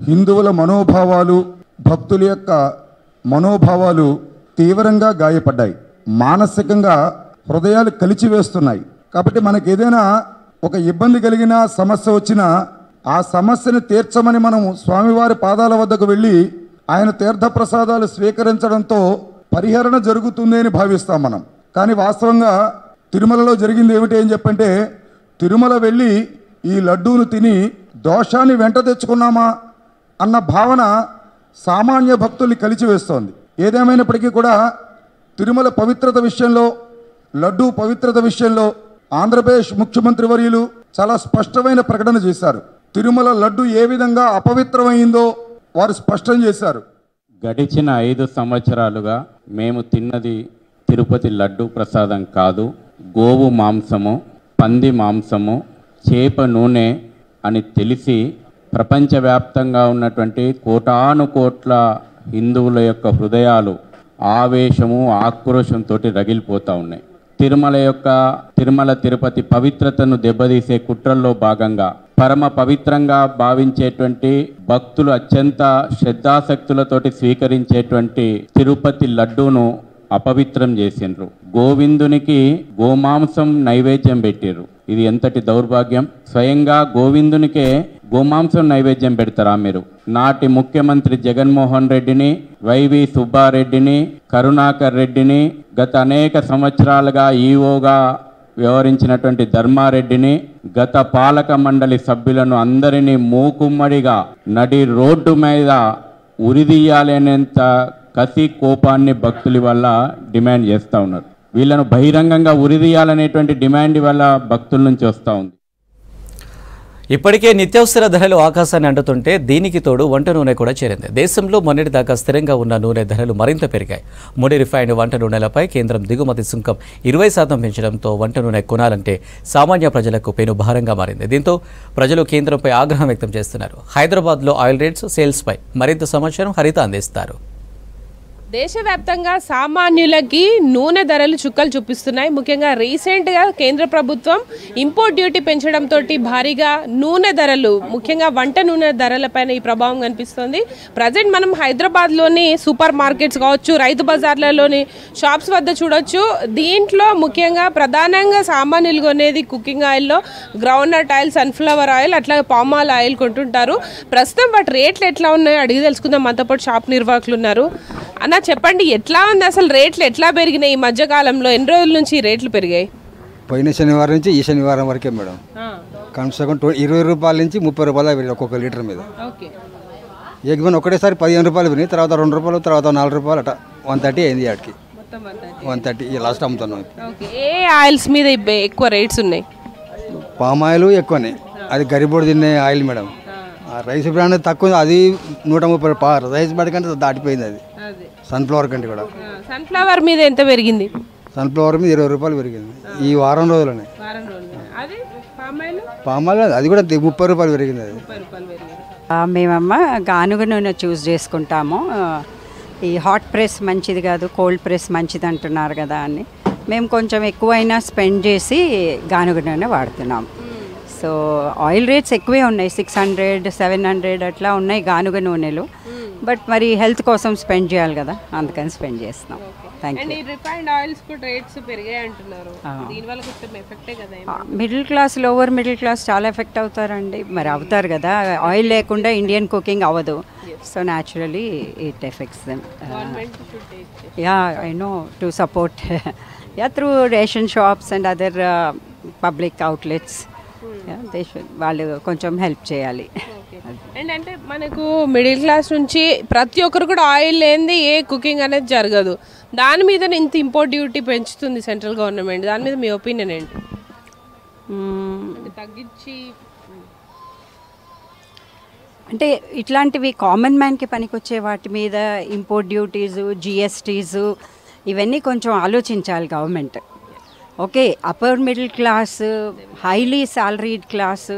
హిందువుల మనోభావాలు, భక్తుల యొక్క మనోభావాలు తీవ్రంగా గాయపడ్డాయి. మానసికంగా హృదయాలు కలిచివేస్తున్నాయి. కాబట్టి మనకు ఏదైనా ఒక ఇబ్బంది కలిగినా, సమస్య వచ్చినా ఆ సమస్యను తీర్చమని మనం స్వామివారి పాదాల వద్దకు వెళ్ళి ఆయన తీర్థప్రసాదాలు స్వీకరించడంతో పరిహరణ జరుగుతుంది అని భావిస్తాం మనం. కానీ వాస్తవంగా తిరుమలలో జరిగింది ఏమిటి అని చెప్పంటే, తిరుమల వెళ్ళి ఈ లడ్డూను తిని దోషాన్ని వెంట తెచ్చుకున్నామా అన్న భావన సామాన్య భక్తుల్ని కలిచివేస్తోంది. ఏదేమైనప్పటికీ కూడా తిరుమల పవిత్రత విషయంలో, లడ్డూ పవిత్రత విషయంలో ఆంధ్రప్రదేశ్ ముఖ్యమంత్రి వర్యులు చాలా స్పష్టమైన ప్రకటన చేశారు. తిరుమల లడ్డు ఏ విధంగా అపవిత్రమైందో వారు స్పష్టం చేశారు. గడిచిన 5 సంవత్సరాలుగా మేము తిన్నది తిరుపతి లడ్డు ప్రసాదం కాదు, గోవు మాంసము, పంది మాంసము, చేప నూనె అని తెలిసి ప్రపంచవ్యాప్తంగా ఉన్నటువంటి కోటాను కోట్ల హిందువుల యొక్క హృదయాలు ఆవేశము, ఆక్రోశంతో రగిలిపోతూ ఉన్నాయి. తిరుమల తిరుపతి పవిత్రతను దెబ్బతీసే కుట్రల్లో భాగంగా పరమ పవిత్రంగా భావించేటువంటి భక్తులు అత్యంత శ్రద్ధాశక్తులతోటి స్వీకరించేటువంటి తిరుపతి లడ్డూను అపవిత్రం చేసిండ్రు. గోవిందునికి గోమాంసం నైవేద్యం పెట్టిర్రు. ఇది ఎంతటి దౌర్భాగ్యం! స్వయంగా గోవిందునికే గోమాంసం నైవేద్యం పెడతారా మీరు? నాటి ముఖ్యమంత్రి జగన్మోహన్ రెడ్డిని, వైవి సుబ్బారెడ్డిని, కరుణాకర్ రెడ్డిని, గత అనేక సంవత్సరాలుగా ఈఓగా వ్యవహరించినటువంటి ధర్మారెడ్డిని, గత పాలక మండలి సభ్యులను అందరినీ మూకుమ్మడిగా నడి రోడ్డు మీద ఉరిదీయాలి అనేంత కసి, కోపాన్ని భక్తుల వల్ల డిమాండ్ చేస్తూ ఉన్నారు. వీళ్ళను బహిరంగంగా ఉరిదీయాలనేటువంటి డిమాండ్ వల్ల భక్తుల నుంచి వస్తూ ఉంది. ఇప్పటికే నిత్యావసర ధరలు ఆకాశాన్ని అంటుతుంటే దీనికి తోడు వంట నూనె కూడా చేరింది. దేశంలో మొన్నటిదాకా స్థిరంగా ఉన్న నూనె ధరలు మరింత పెరిగాయి. ముడి రిఫైన్డ్ వంట నూనెలపై కేంద్రం దిగుమతి సుంకం 20% పెంచడంతో వంట నూనె కొనాలంటే సామాన్య ప్రజలకు పెను భారంగా మారింది. దీంతో ప్రజలు కేంద్రంపై ఆగ్రహం వ్యక్తం చేస్తున్నారు. హైదరాబాద్లో ఆయిల్ రేట్స్, సేల్స్పై మరింత సమాచారం హరిత అందిస్తారు. దేశవ్యాప్తంగా సామాన్యులకి నూనె ధరలు చుక్కలు చూపిస్తున్నాయి. ముఖ్యంగా రీసెంట్గా కేంద్ర ప్రభుత్వం ఇంపోర్ట్ డ్యూటీ పెంచడంతో భారీగా నూనె ధరలు, ముఖ్యంగా వంట నూనె ధరలపైన ఈ ప్రభావం కనిపిస్తుంది. ప్రజెంట్ మనం హైదరాబాద్లోని సూపర్ మార్కెట్స్ కావచ్చు, రైతు బజార్లలోని షాప్స్ వద్ద చూడొచ్చు. దీంట్లో ముఖ్యంగా ప్రధానంగా సామాన్యులు కొనేది కుకింగ్ ఆయిల్లో గ్రౌండ్నట్ ఆయిల్, సన్ఫ్లవర్ ఆయిల్, అట్లాగే పామ్ ఆయిల్ కొంటుంటారు. ప్రస్తుతం వాటి రేట్లు ఎట్లా ఉన్నాయో అడిగి తెలుసుకుందాం. మనతో పాటు షాప్ నిర్వాహకులు ఉన్నారు. అన్న చెప్పండి, ఎట్లా ఉంది అసలు, రేట్లు ఎట్లా పెరిగినాయి ఈ మధ్యకాలంలో? ఎన్ని రోజుల నుంచి రేట్లు పెరిగాయి? పోయిన శనివారం నుంచి ఈ శనివారం వరకే మేడం. కనీసం 20 రూపాయల నుంచి 30 రూపాయలు పెరిగింది ఒక్కొక్క లీటర్ మీద. ఏకమని ఒకటేసారి 15 రూపాయలు పెరిగినాయి, తర్వాత 2 రూపాయలు, తర్వాత 4 రూపాయలు, అట్లా 130 అయింది. ఆడికి 130 లాస్ట్ అమ్ముతున్నాం. ఏ ఆయిల్స్ మీద ఎక్కువ రేట్స్ ఉన్నాయి? పామ్ ఆయిల్ ఎక్కువనే, అది గరిబోడు తినే ఆయిల్ మేడం. రైస్ బ్రాండ్ తక్కువ, అది 130 రైస్ బ్రాండ్ కంటే దాటిపోయింది. అది సన్ఫ్లవర్ కంటే కూడా. సన్ఫ్లవర్ మీద ఎంత పెరిగింది? సన్ఫ్లవర్ మీద 20 రూపాయలు పెరిగింది ఈ వారం రోజులనే. పామ్ ఆయిల్ అది కూడా 30 రూపాయలు పెరిగింది. అది మేమమ్మ గానుగ నూనె చూస్ చేసుకుంటాము. ఈ హాట్ ప్రెస్ మంచిది కాదు, కోల్డ్ ప్రెస్ మంచిది అంటున్నారు కదా అని మేము కొంచెం ఎక్కువైనా స్పెండ్ చేసి గానుగ నూనె వాడుతున్నాం. సో ఆయిల్ రేట్స్ ఎక్కువే ఉన్నాయి, 600, 700 అట్లా ఉన్నాయి గానుగ నూనెలు. బట్ మరి హెల్త్ కోసం స్పెండ్ చేయాలి కదా, అందుకని స్పెండ్ చేస్తున్నాం. Thank you. రిఫైన్డ్ ఆయిల్స్ కూడా రేట్స్ పెరిగాయి అంటున్నారు. దీనివల్ల కొంచెం ఎఫెక్టే కదా? Middle class, lower middle class చాలా ఎఫెక్ట్ అవుతారండి. మరి అవుతారు కదా, ఆయిల్ లేకుండా ఇండియన్ కుకింగ్ అవ్వదు. So naturally it effects them. Yeah I know, to support yeah through ration shops and other public outlets. వాళ్ళు కొంచెం హెల్ప్ చేయాలి. అండ్ అంటే మనకు మిడిల్ క్లాస్ నుంచి ప్రతి ఒక్కరు కూడా ఆయిల్ లేనిది ఏ కుకింగ్ అనేది జరగదు. దాని మీద ఇంత ఇంపోర్ట్ డ్యూటీ పెంచుతుంది సెంట్రల్ గవర్నమెంట్. దాని మీద మీ ఒపీనియన్ ఏంటి? తగ్గించి అంటే ఇట్లాంటివి కామన్ మ్యాన్కి పనికొచ్చే వాటి మీద ఇంపోర్ట్ డ్యూటీసు, జిఎస్టీసు ఇవన్నీ కొంచెం ఆలోచించాలి government. Okay, upper middle class, highly salaried class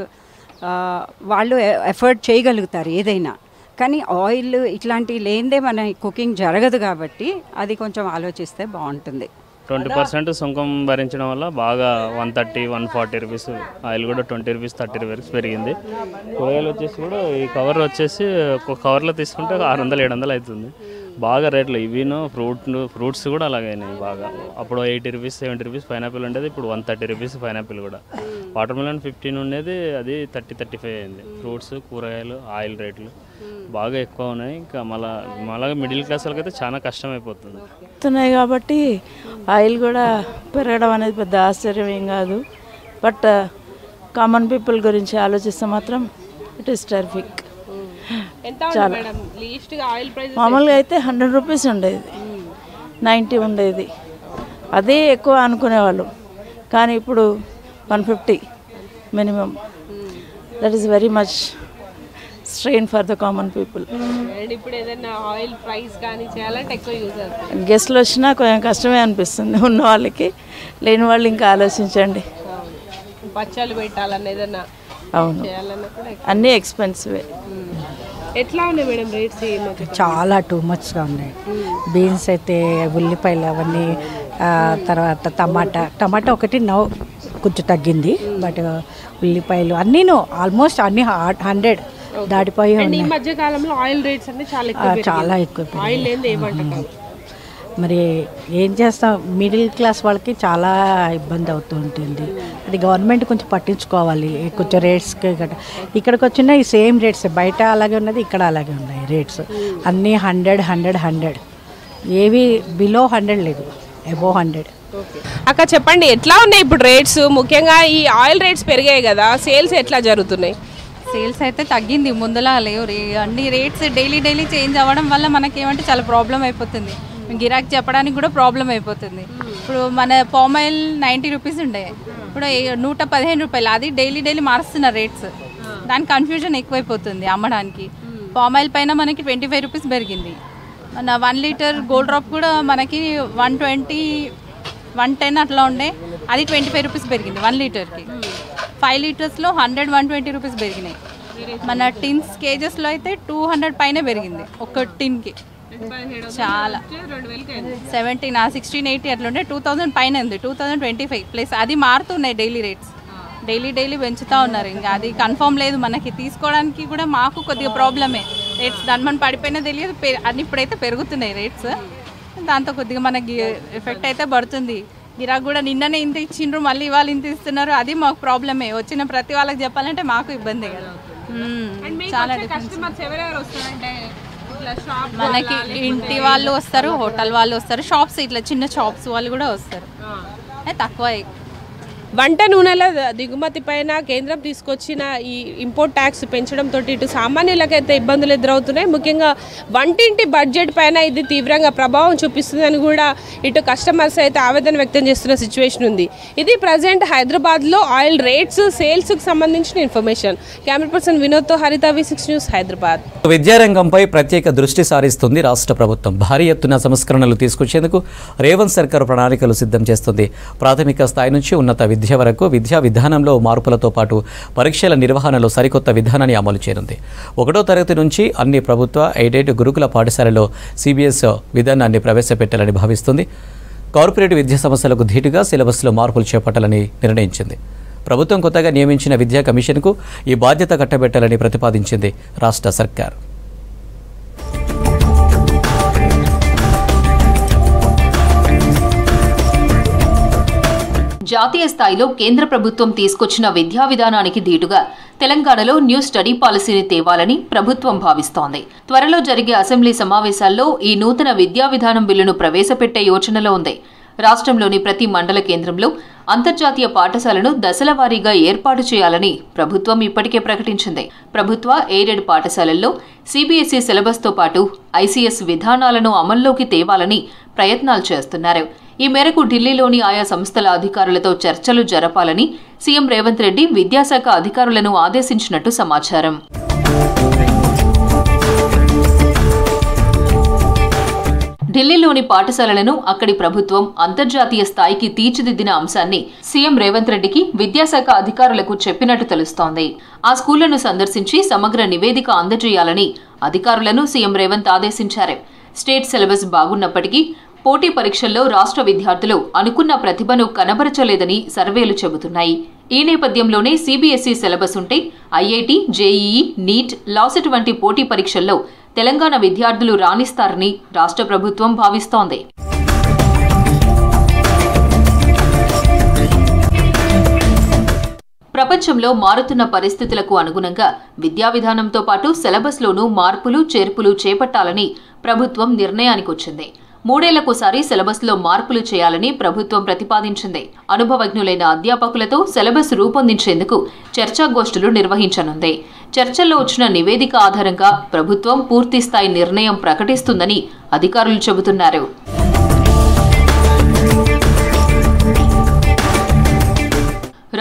వాళ్ళు ఎఫర్ట్ చేయగలుగుతారు ఏదైనా. కానీ ఆయిల్ ఇట్లాంటివి లేనిదే మన కుకింగ్ జరగదు కాబట్టి అది కొంచెం ఆలోచిస్తే బాగుంటుంది. 20% సుంకం భరించడం వల్ల బాగా 130, 140 రూపీస్, ఆయిల్ కూడా 20 రూపీస్, 30 రూపీస్ పెరిగింది. కూరగాయలు వచ్చేసి కూడా ఈ కవర్ వచ్చేసి ఒక కవర్లో తీసుకుంటే 600, 700 అవుతుంది. బాగా రేట్లు ఇవిను. ఫ్రూట్స్ కూడా అలాగైనాయి బాగా. అప్పుడు 80 రూపీస్, 70 రూపీస్ పైనాపిల్ ఉండేది, ఇప్పుడు 130 రూపీస్ పైనాపిల్ కూడా. వాటర్ మిలన్ 15 ఉండేది, అది 30, 35 అయింది. ఫ్రూట్స్, కూరగాయలు, ఆయిల్ రేట్లు బాగా ఎక్కువ ఉన్నాయి. ఇంకా మళ్ళీ మిడిల్ క్లాస్ వాళ్ళకైతే చాలా కష్టం అయిపోతుంది. వస్తున్నాయి కాబట్టి ఆయిల్ కూడా పెరగడం అనేది పెద్ద ఆశ్చర్యం ఏం కాదు. బట్ కామన్ పీపుల్ గురించి ఆలోచిస్తే మాత్రం ఇట్ ఈస్ టెరిఫిక్. చాలా మామూలుగా అయితే 100 రూపీస్ ఉండేది, 90 ఉండేది, అదే ఎక్కువ అనుకునేవాళ్ళు. కానీ ఇప్పుడు 150 minimum. That is very much strain for the common people. గెస్ట్లు వచ్చినా కొంచెం కష్టమే అనిపిస్తుంది ఉన్న వాళ్ళకి. లేని వాళ్ళు ఇంకా ఆలోచించండి. అవును, అన్నీ ఎక్స్పెన్సివే. ఎట్లా ఉన్నాయి మేడం రేట్స్? చాలా టూ మచ్గా ఉన్నాయి. బీన్స్ అయితే, ఉల్లిపాయలు అవన్నీ, తర్వాత టమాటా ఒకటి కొంచెం తగ్గింది. బట్ ఉల్లిపాయలు అన్నీను ఆల్మోస్ట్ అన్ని 100 దాటిపోయి ఉన్నాయి. ఈ మధ్య కాలంలో ఆయిల్ రేట్స్ అన్ని చాలా ఎక్కువ. ఆయిల్ లేనిది ఏ వంట కాదు. మరి ఏం చేస్తాం, మిడిల్ క్లాస్ వాళ్ళకి చాలా ఇబ్బంది అవుతూ ఉంటుంది. అది గవర్నమెంట్ కొంచెం పట్టించుకోవాలి. కొంచెం రేట్స్కి ఇక్కడికి వచ్చిన ఈ సేమ్ రేట్స్, బయట అలాగే ఉన్నది, ఇక్కడ అలాగే ఉన్నాయి రేట్స్ అన్నీ 100. ఏవి బిలో 100 లేదు, అబోవ్ 100. అక్క చెప్పండి, ఎట్లా ఉన్నాయి ఇప్పుడు రేట్స్? ముఖ్యంగా ఈ ఆయిల్ రేట్స్ పెరిగాయి కదా, సేల్స్ ఎట్లా జరుగుతున్నాయి? సేల్స్ అయితే తగ్గింది, ముందులా లేవు. అన్ని రేట్స్ డైలీ చేంజ్ అవ్వడం వల్ల మనకేమంటే చాలా ప్రాబ్లం అయిపోతుంది. గిరాకీ చెప్పడానికి కూడా ప్రాబ్లం అయిపోతుంది. ఇప్పుడు మన పామ్ ఆయిల్ 90 రూపీస్ ఉండే, ఇప్పుడు 115 రూపాయలు. అది డైలీ మారుస్తున్నారు రేట్స్. దానికి కన్ఫ్యూజన్ ఎక్కువైపోతుంది అమ్మడానికి. పామ్ ఆయిల్ పైన మనకి 25 రూపీస్ పెరిగింది. మన 1 లీటర్ గోల్డ్ డ్రాప్ కూడా మనకి 120, 110 అట్లా ఉండే, అది 25 రూపీస్ పెరిగింది 1 లీటర్కి. 5 లీటర్స్లో 100, 120 రూపీస్ పెరిగినాయి. మన టిన్స్ కేజెస్లో అయితే 200 పైన పెరిగింది ఒక టిన్కి. చాలా 1680 అట్లుండే 2000 పైన ఉంది 2025 ప్లస్ అది మారుతున్నాయి డైలీ రేట్స్ డైలీ పెంచుతూ ఉన్నారు. ఇంకా అది కన్ఫర్మ్ లేదు మనకి తీసుకోవడానికి కూడా మాకు కొద్దిగా ప్రాబ్లమే రేట్స్ దాని మనం పడిపోయినా తెలియదు అన్ని ఇప్పుడైతే పెరుగుతున్నాయి రేట్స్ దాంతో కొద్దిగా మనకి ఎఫెక్ట్ అయితే పడుతుంది. గిరాకు కూడా నిన్ననే ఇంత ఇచ్చిండ్రు మళ్ళీ ఇవాళ ఇంత ఇస్తున్నారు అది మాకు ప్రాబ్లమే వచ్చిన ప్రతి వాళ్ళకి చెప్పాలంటే మాకు ఇబ్బంది కదా. చాలా మనకి ఇంటి వాళ్ళు వస్తారు హోటల్ వాళ్ళు వస్తారు షాప్స్ ఇట్లా చిన్న షాప్స్ వాళ్ళు కూడా వస్తారు తక్కువ. వంట నూనెల దిగుమతి పైన కేంద్రం తీసుకొచ్చిన ఈ ఇంపోర్ట్ ట్యాక్స్ పెంచడంతో ఇటు సామాన్యులకైతే ఇబ్బందులు ఎదురవుతున్నాయి. ముఖ్యంగా వంటింటి బడ్జెట్ పైన ఇది తీవ్రంగా ప్రభావం చూపిస్తుందని కూడా ఇటు కస్టమర్స్ అయితే ఆవేదన వ్యక్తం చేస్తున్న సిచ్యువేషన్ ఉంది. ఇది ప్రజెంట్ హైదరాబాద్లో ఆయిల్ రేట్స్ సేల్స్కి సంబంధించిన ఇన్ఫర్మేషన్. కెమెరా పర్సన్ వినోద్తో హరిత V6 న్యూస్ హైదరాబాద్. విద్యారంగంపై ప్రత్యేక దృష్టి సారిస్తుంది రాష్ట్ర ప్రభుత్వం. భారీ ఎత్తున సంస్కరణలు తీసుకొచ్చేందుకు రేవంత్ సర్కార్ ప్రణాళికలు సిద్ధం చేస్తుంది. ప్రాథమిక స్థాయి నుంచి ఉన్నత విద్య వరకు విద్యా విధానంలో మార్పులతో పాటు పరీక్షల నిర్వహణలో సరికొత్త విధానాన్ని అమలు చేయనుంది. 1వ తరగతి నుంచి అన్ని ప్రభుత్వ ఎయిడెడ్ గురుకుల పాఠశాలలో CBS విధానాన్ని ప్రవేశపెట్టాలని భావిస్తుంది. కార్పొరేట్ విద్యా సంస్థలకు ధీటుగా సిలబస్లో మార్పులు చేపట్టాలని నిర్ణయించింది. ప్రభుత్వం కొత్తగా నియమించిన విద్యా కమిషన్కు ఈ బాధ్యత కట్టబెట్టాలని ప్రతిపాదించింది రాష్ట్ర సర్కార్. జాతీయ స్థాయిలో కేంద్ర ప్రభుత్వం తీసుకొచ్చిన విద్యా విధానానికి ధీటుగా తెలంగాణలో న్యూ స్టడీ పాలసీని తేవాలని ప్రభుత్వం భావిస్తోంది. త్వరలో జరిగే అసెంబ్లీ సమావేశాల్లో ఈ నూతన విద్యా విధానం బిల్లును ప్రవేశపెట్టే యోచనలో ఉంది. రాష్ట్రంలోని ప్రతి మండల కేంద్రంలో అంతర్జాతీయ పాఠశాలను దశల వారీగా ఏర్పాటు చేయాలని ప్రభుత్వం ఇప్పటికే ప్రకటించింది. ప్రభుత్వ ఎయిడెడ్ పాఠశాలల్లో CBSE సిలబస్తో పాటు ICS విధానాలను అమల్లోకి తేవాలని ప్రయత్నాలు చేస్తున్నారు. ఈ మేరకు ఢిల్లీలోని ఆయా సంస్థల అధికారులతో చర్చలు జరపాలని సీఎం రేవంత్ రెడ్డి విద్యాశాఖ అధికారులను ఆదేశించినట్టు సమాచారం. ఢిల్లీలోని పాఠశాలలను అక్కడి ప్రభుత్వం అంతర్జాతీయ స్థాయికి తీర్చిదిద్దిన అంశాన్ని సీఎం రేవంత్ రెడ్డికి విద్యాశాఖ అధికారులకు చెప్పినట్టు తెలుస్తోంది. ఆ స్కూళ్లను సందర్శించి సమగ్ర నివేదిక అందజేయాలని అధికారులను సీఎం రేవంత్ ఆదేశించారు. స్టేట్ సిలబస్ బాగున్నప్పటికీ పోటీ పరీక్షల్లో రాష్ట్ర విద్యార్థులు అనుకున్న ప్రతిభను కనబరచలేదని సర్వేలు చెబుతున్నాయి. ఈ నేపథ్యంలోనే CBSE సిలబస్ ఉంటే IIT, JEE, NEET, లాసెట్ వంటి పోటీ పరీక్షల్లో తెలంగాణ విద్యార్థులు రాణిస్తారని రాష్ట్ర ప్రభుత్వం భావిస్తోంది. ప్రపంచంలో మారుతున్న పరిస్థితులకు అనుగుణంగా విద్యా విధానంతో పాటు సిలబస్లోనూ మార్పులు చేర్పులు చేపట్టాలని ప్రభుత్వం నిర్ణయానికొచ్చింది. 3 ఏళ్లకోసారి సిలబస్లో మార్పులు చేయాలని ప్రభుత్వం ప్రతిపాదించింది. అనుభవజ్ఞులైన అధ్యాపకులతో సిలబస్ రూపొందించేందుకు చర్చాగోష్ఠులు నిర్వహించనుంది. చర్చల్లో వచ్చిన నివేదిక ఆధారంగా ప్రభుత్వం పూర్తిస్థాయి నిర్ణయం ప్రకటిస్తుందని అధికారులు చెబుతున్నారు.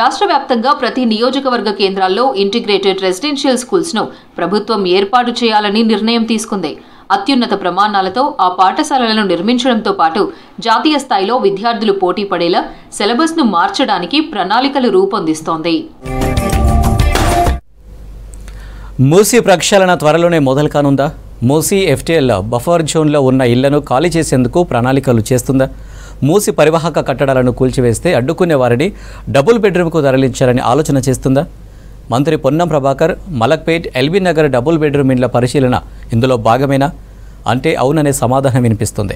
రాష్ట్ర వ్యాప్తంగా ప్రతి నియోజకవర్గ కేంద్రాల్లో ఇంటిగ్రేటెడ్ రెసిడెన్షియల్ స్కూల్స్ను ప్రభుత్వం ఏర్పాటు చేయాలని నిర్ణయం తీసుకుంది. అత్యున్నత ప్రమాణాలతో ఆ పాఠశాలలను నిర్మించడంతో పాటు జాతీయ స్థాయిలో విద్యార్థులు పోటీ పడేలా సిలబస్ను మార్చడానికి ప్రణాళికలు రూపొందిస్తోంది. మూసీ ప్రక్షాళన త్వరలోనే మొదలు కానుందా? మూసీ FTL బఫర్ జోన్లో ఉన్న ఇళ్లను ఖాళీ చేసేందుకు ప్రణాళికలు చేస్తుందా? మూసి పరివాహక కట్టడాలను కూల్చివేస్తే అడ్డుకునే వారిని డబుల్ బెడ్రూమ్కు తరలించాలని ఆలోచన చేస్తుందా? మంత్రి Ponnam Prabhakar Malakpet LB Nagar double bedroom ఇండ్ల పరిశీలన ఇందులో భాగమేనా అంటే అవుననే సమాధానం వినిపిస్తుంది.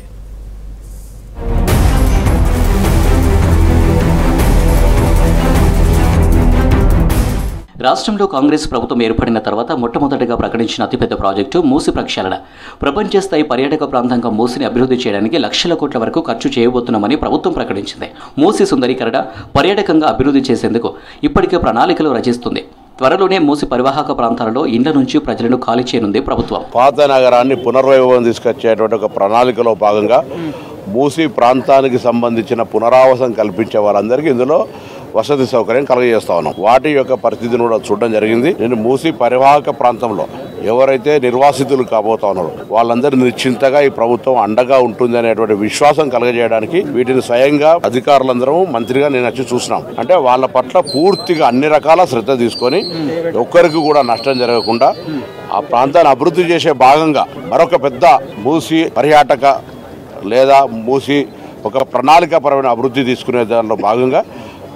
రాష్ట్రంలో కాంగ్రెస్ ప్రభుత్వం ఏర్పడిన తర్వాత మొట్టమొదటిగా ప్రకటించిన అతిపెద్ద ప్రాజెక్టు మూసి ప్రక్షాళన. ప్రపంచ స్థాయి పర్యాటక ప్రాంతంగా మూసిని అభివృద్ధి చేయడానికి లక్షల కోట్ల వరకు ఖర్చు చేయబోతున్నామని ప్రభుత్వం ప్రకటించింది. మూసి సుందరీకరణ పర్యాటకంగా అభివృద్ధి చేసేందుకు ఇప్పటికే ప్రణాళికలు రచిస్తుంది. త్వరలోనే మూసి పరివాహక ప్రాంతాలలో ఇండ్ల నుంచి ప్రజలను ఖాళీ చేయనుంది ప్రభుత్వం. పాత నగరాన్ని పునర్వైభవం తీసుకొచ్చేటువంటి ఒక ప్రణాళికలో భాగంగా మూసి ప్రాంతానికి సంబంధించిన పునరావాసం కల్పించే వారందరికీ ఇందులో వసతి సౌకర్యం కలుగజేస్తా ఉన్నాం. వాటి యొక్క పరిస్థితిని కూడా చూడడం జరిగింది. నేను మూసి పరివాహక ప్రాంతంలో ఎవరైతే నిర్వాసితులు కాబోతా ఉన్నారో వాళ్ళందరూ నిశ్చింతగా ఈ ప్రభుత్వం అండగా ఉంటుంది అనేటువంటి విశ్వాసం కలగజేయడానికి వీటిని స్వయంగా అధికారులందరూ మంత్రిగా నేను వచ్చి చూసినాం. అంటే వాళ్ళ పట్ల పూర్తిగా అన్ని రకాల శ్రద్ధ తీసుకొని ఒక్కరికి కూడా నష్టం జరగకుండా ఆ ప్రాంతాన్ని అభివృద్ధి చేసే భాగంగా మరొక పెద్ద మూసి పర్యాటక లేదా మూసి ఒక ప్రణాళికాపరమైన అభివృద్ధి తీసుకునే దానిలో భాగంగా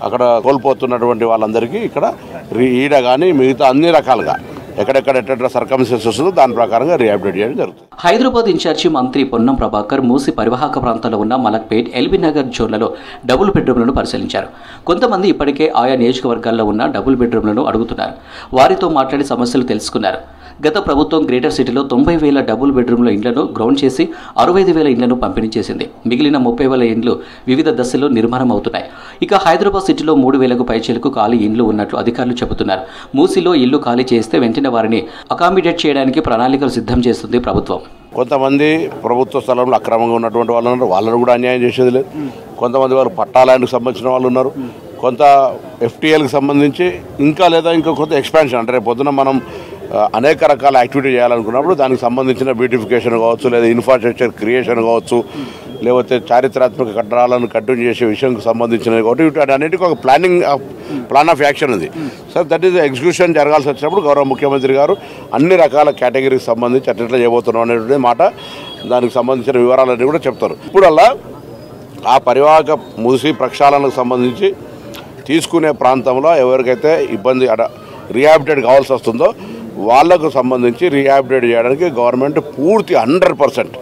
అక్కడ కోల్పోతున్నటువంటి వాళ్ళందరికీ ఇక్కడ ఈడ కానీ మిగతా అన్ని రకాలుగా ఎక్కడెక్కడ ఎట్లా సర్కమ్స్టెన్సెస్ వస్తుందో దాని ప్రకారంగా రీహాబిలిటేట్ చేయడం జరుగుతుంది. హైదరాబాద్ ఇన్ఛార్జి మంత్రి పొన్నం ప్రభాకర్ మూసి పరివాహక ప్రాంతాల్లో ఉన్న మలక్పేట్, ఎల్బీ నగర్ జోన్లలో డబుల్ బెడ్రూమ్లను పరిశీలించారు. కొంతమంది ఇప్పటికే ఆయా నియోజకవర్గాల్లో ఉన్న డబుల్ బెడ్రూమ్లను అడుగుతున్నారు. వారితో మాట్లాడి సమస్యలు తెలుసుకున్నారు. గత ప్రభుత్వం గ్రేటర్ సిటీలో 90,000 డబుల్ బెడ్రూమ్ల ఇండ్లను గ్రౌండ్ చేసి 65,000 ఇండ్లను పంపిణీ చేసింది. మిగిలిన 30,000 ఇండ్లు వివిధ దశల్లో నిర్మాణం అవుతున్నాయి. ఇక హైదరాబాద్ సిటీలో 3,000కు పైచీలకు ఖాళీ ఇండ్లు ఉన్నట్లు అధికారులు చెబుతున్నారు. మూసిలో ఇల్లు ఖాళీ చేస్తే వెంటనే వారిని అకామిడేట్ చేయడానికి ప్రణాళికలు సిద్ధం చేస్తుంది ప్రభుత్వం. కొంతమంది ప్రభుత్వ స్థలంలో అక్రమంగా ఉన్నటువంటి వాళ్ళు ఉన్నారు, వాళ్ళను కూడా అన్యాయం చేసేది లేదు. కొంతమంది వారు పట్టాలయానికి సంబంధించిన వాళ్ళు ఉన్నారు, కొంత FTLకి సంబంధించి ఇంకా లేదా ఇంకా కొంత ఎక్స్పాన్షన్ అంటే రేపు పొద్దున మనం అనేక రకాల యాక్టివిటీ చేయాలనుకున్నప్పుడు దానికి సంబంధించిన బ్యూటిఫికేషన్ కావచ్చు, లేదా ఇన్ఫ్రాస్ట్రక్చర్ క్రియేషన్ కావచ్చు, లేకపోతే చారిత్రాత్మక కట్టడాలను కంటిన్యూ చేసే విషయంకి సంబంధించినవి కాబట్టి వీటి అన్నిటికీ ఒక ప్లాన్ ఆఫ్ యాక్షన్ ఉంది. సో దట్ ఈస్ ఎగ్జిక్యూషన్ జరగాల్సి వచ్చినప్పుడు గౌరవ ముఖ్యమంత్రి గారు అన్ని రకాల కేటగిరీకి సంబంధించి అట్లా చేయబోతున్నాం అనేటువంటి మాట, దానికి సంబంధించిన వివరాలన్నీ కూడా చెప్తారు. ఇప్పుడల్లా ఆ పరివాహక మూసి ప్రక్షాళనకు సంబంధించి తీసుకునే ప్రాంతంలో ఎవరికైతే ఇబ్బంది రీహాబిలిటేట్ కావాల్సి వస్తుందో వాళ్లకు సంబంధించి రీహాబిలిటేట్ చేయడానికి గవర్నమెంట్ పూర్తి 100%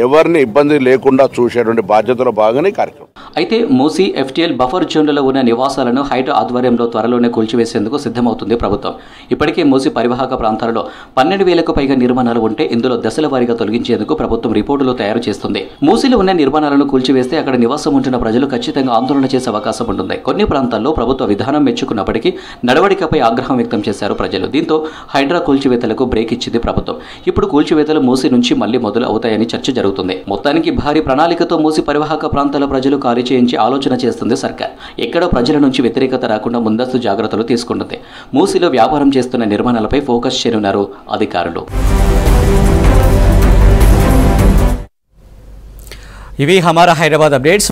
ఎవరిని ఇబ్బంది లేకుండా చూసేటువంటి బాధ్యతలో భాగంగా ఈ కార్యక్రమం. అయితే మూసీ FTL బఫర్ జోన్లలో ఉన్న నివాసాలను హైడ్రా ఆధ్వర్యంలో త్వరలోనే కూల్చివేసేందుకు సిద్ధమవుతుంది ప్రభుత్వం. ఇప్పటికే మూసీ పరివాహక ప్రాంతాలలో 12,000కు పైగా నిర్మాణాలు ఉంటే ఇందులో దశల వారీగా తొలగించేందుకు ప్రభుత్వం రిపోర్టులు తయారు చేస్తుంది. మూసీలో ఉన్న నిర్మాణాలను కూల్చివేస్తే అక్కడ నివాసం ఉంటున్న ప్రజలు ఖచ్చితంగా ఆందోళన చేసే అవకాశం ఉంటుంది. కొన్ని ప్రాంతాల్లో ప్రభుత్వ విధానం మెచ్చుకున్నప్పటికీ నడవడికపై ఆగ్రహం వ్యక్తం చేశారు ప్రజలు. దీంతో హైడ్రా కూల్చివేతలకు బ్రేక్ ఇచ్చింది ప్రభుత్వం. ఇప్పుడు కూల్చివేతలు మూసీ నుంచి మళ్లీ మొదలు అవుతాయని చర్చ జరుగుతుంది. మొత్తానికి భారీ ప్రణాళికతో మూసీ పరివాహక ప్రాంతాల ప్రజలు ఖాళీ చేయించి ఆలోచన చేస్తుంది సర్కార్. ఎక్కడో ప్రజల నుంచి వ్యతిరేకత రాకుండా ముందస్తు జాగ్రత్తలు తీసుకుంటుంది. మూసీలో వ్యాపారం చేస్తున్న నిర్మాణాలపై ఫోకస్ చేయనున్నారు అధికారులు. ఇవి హమారా హైదరాబాద్ అప్డేట్స్.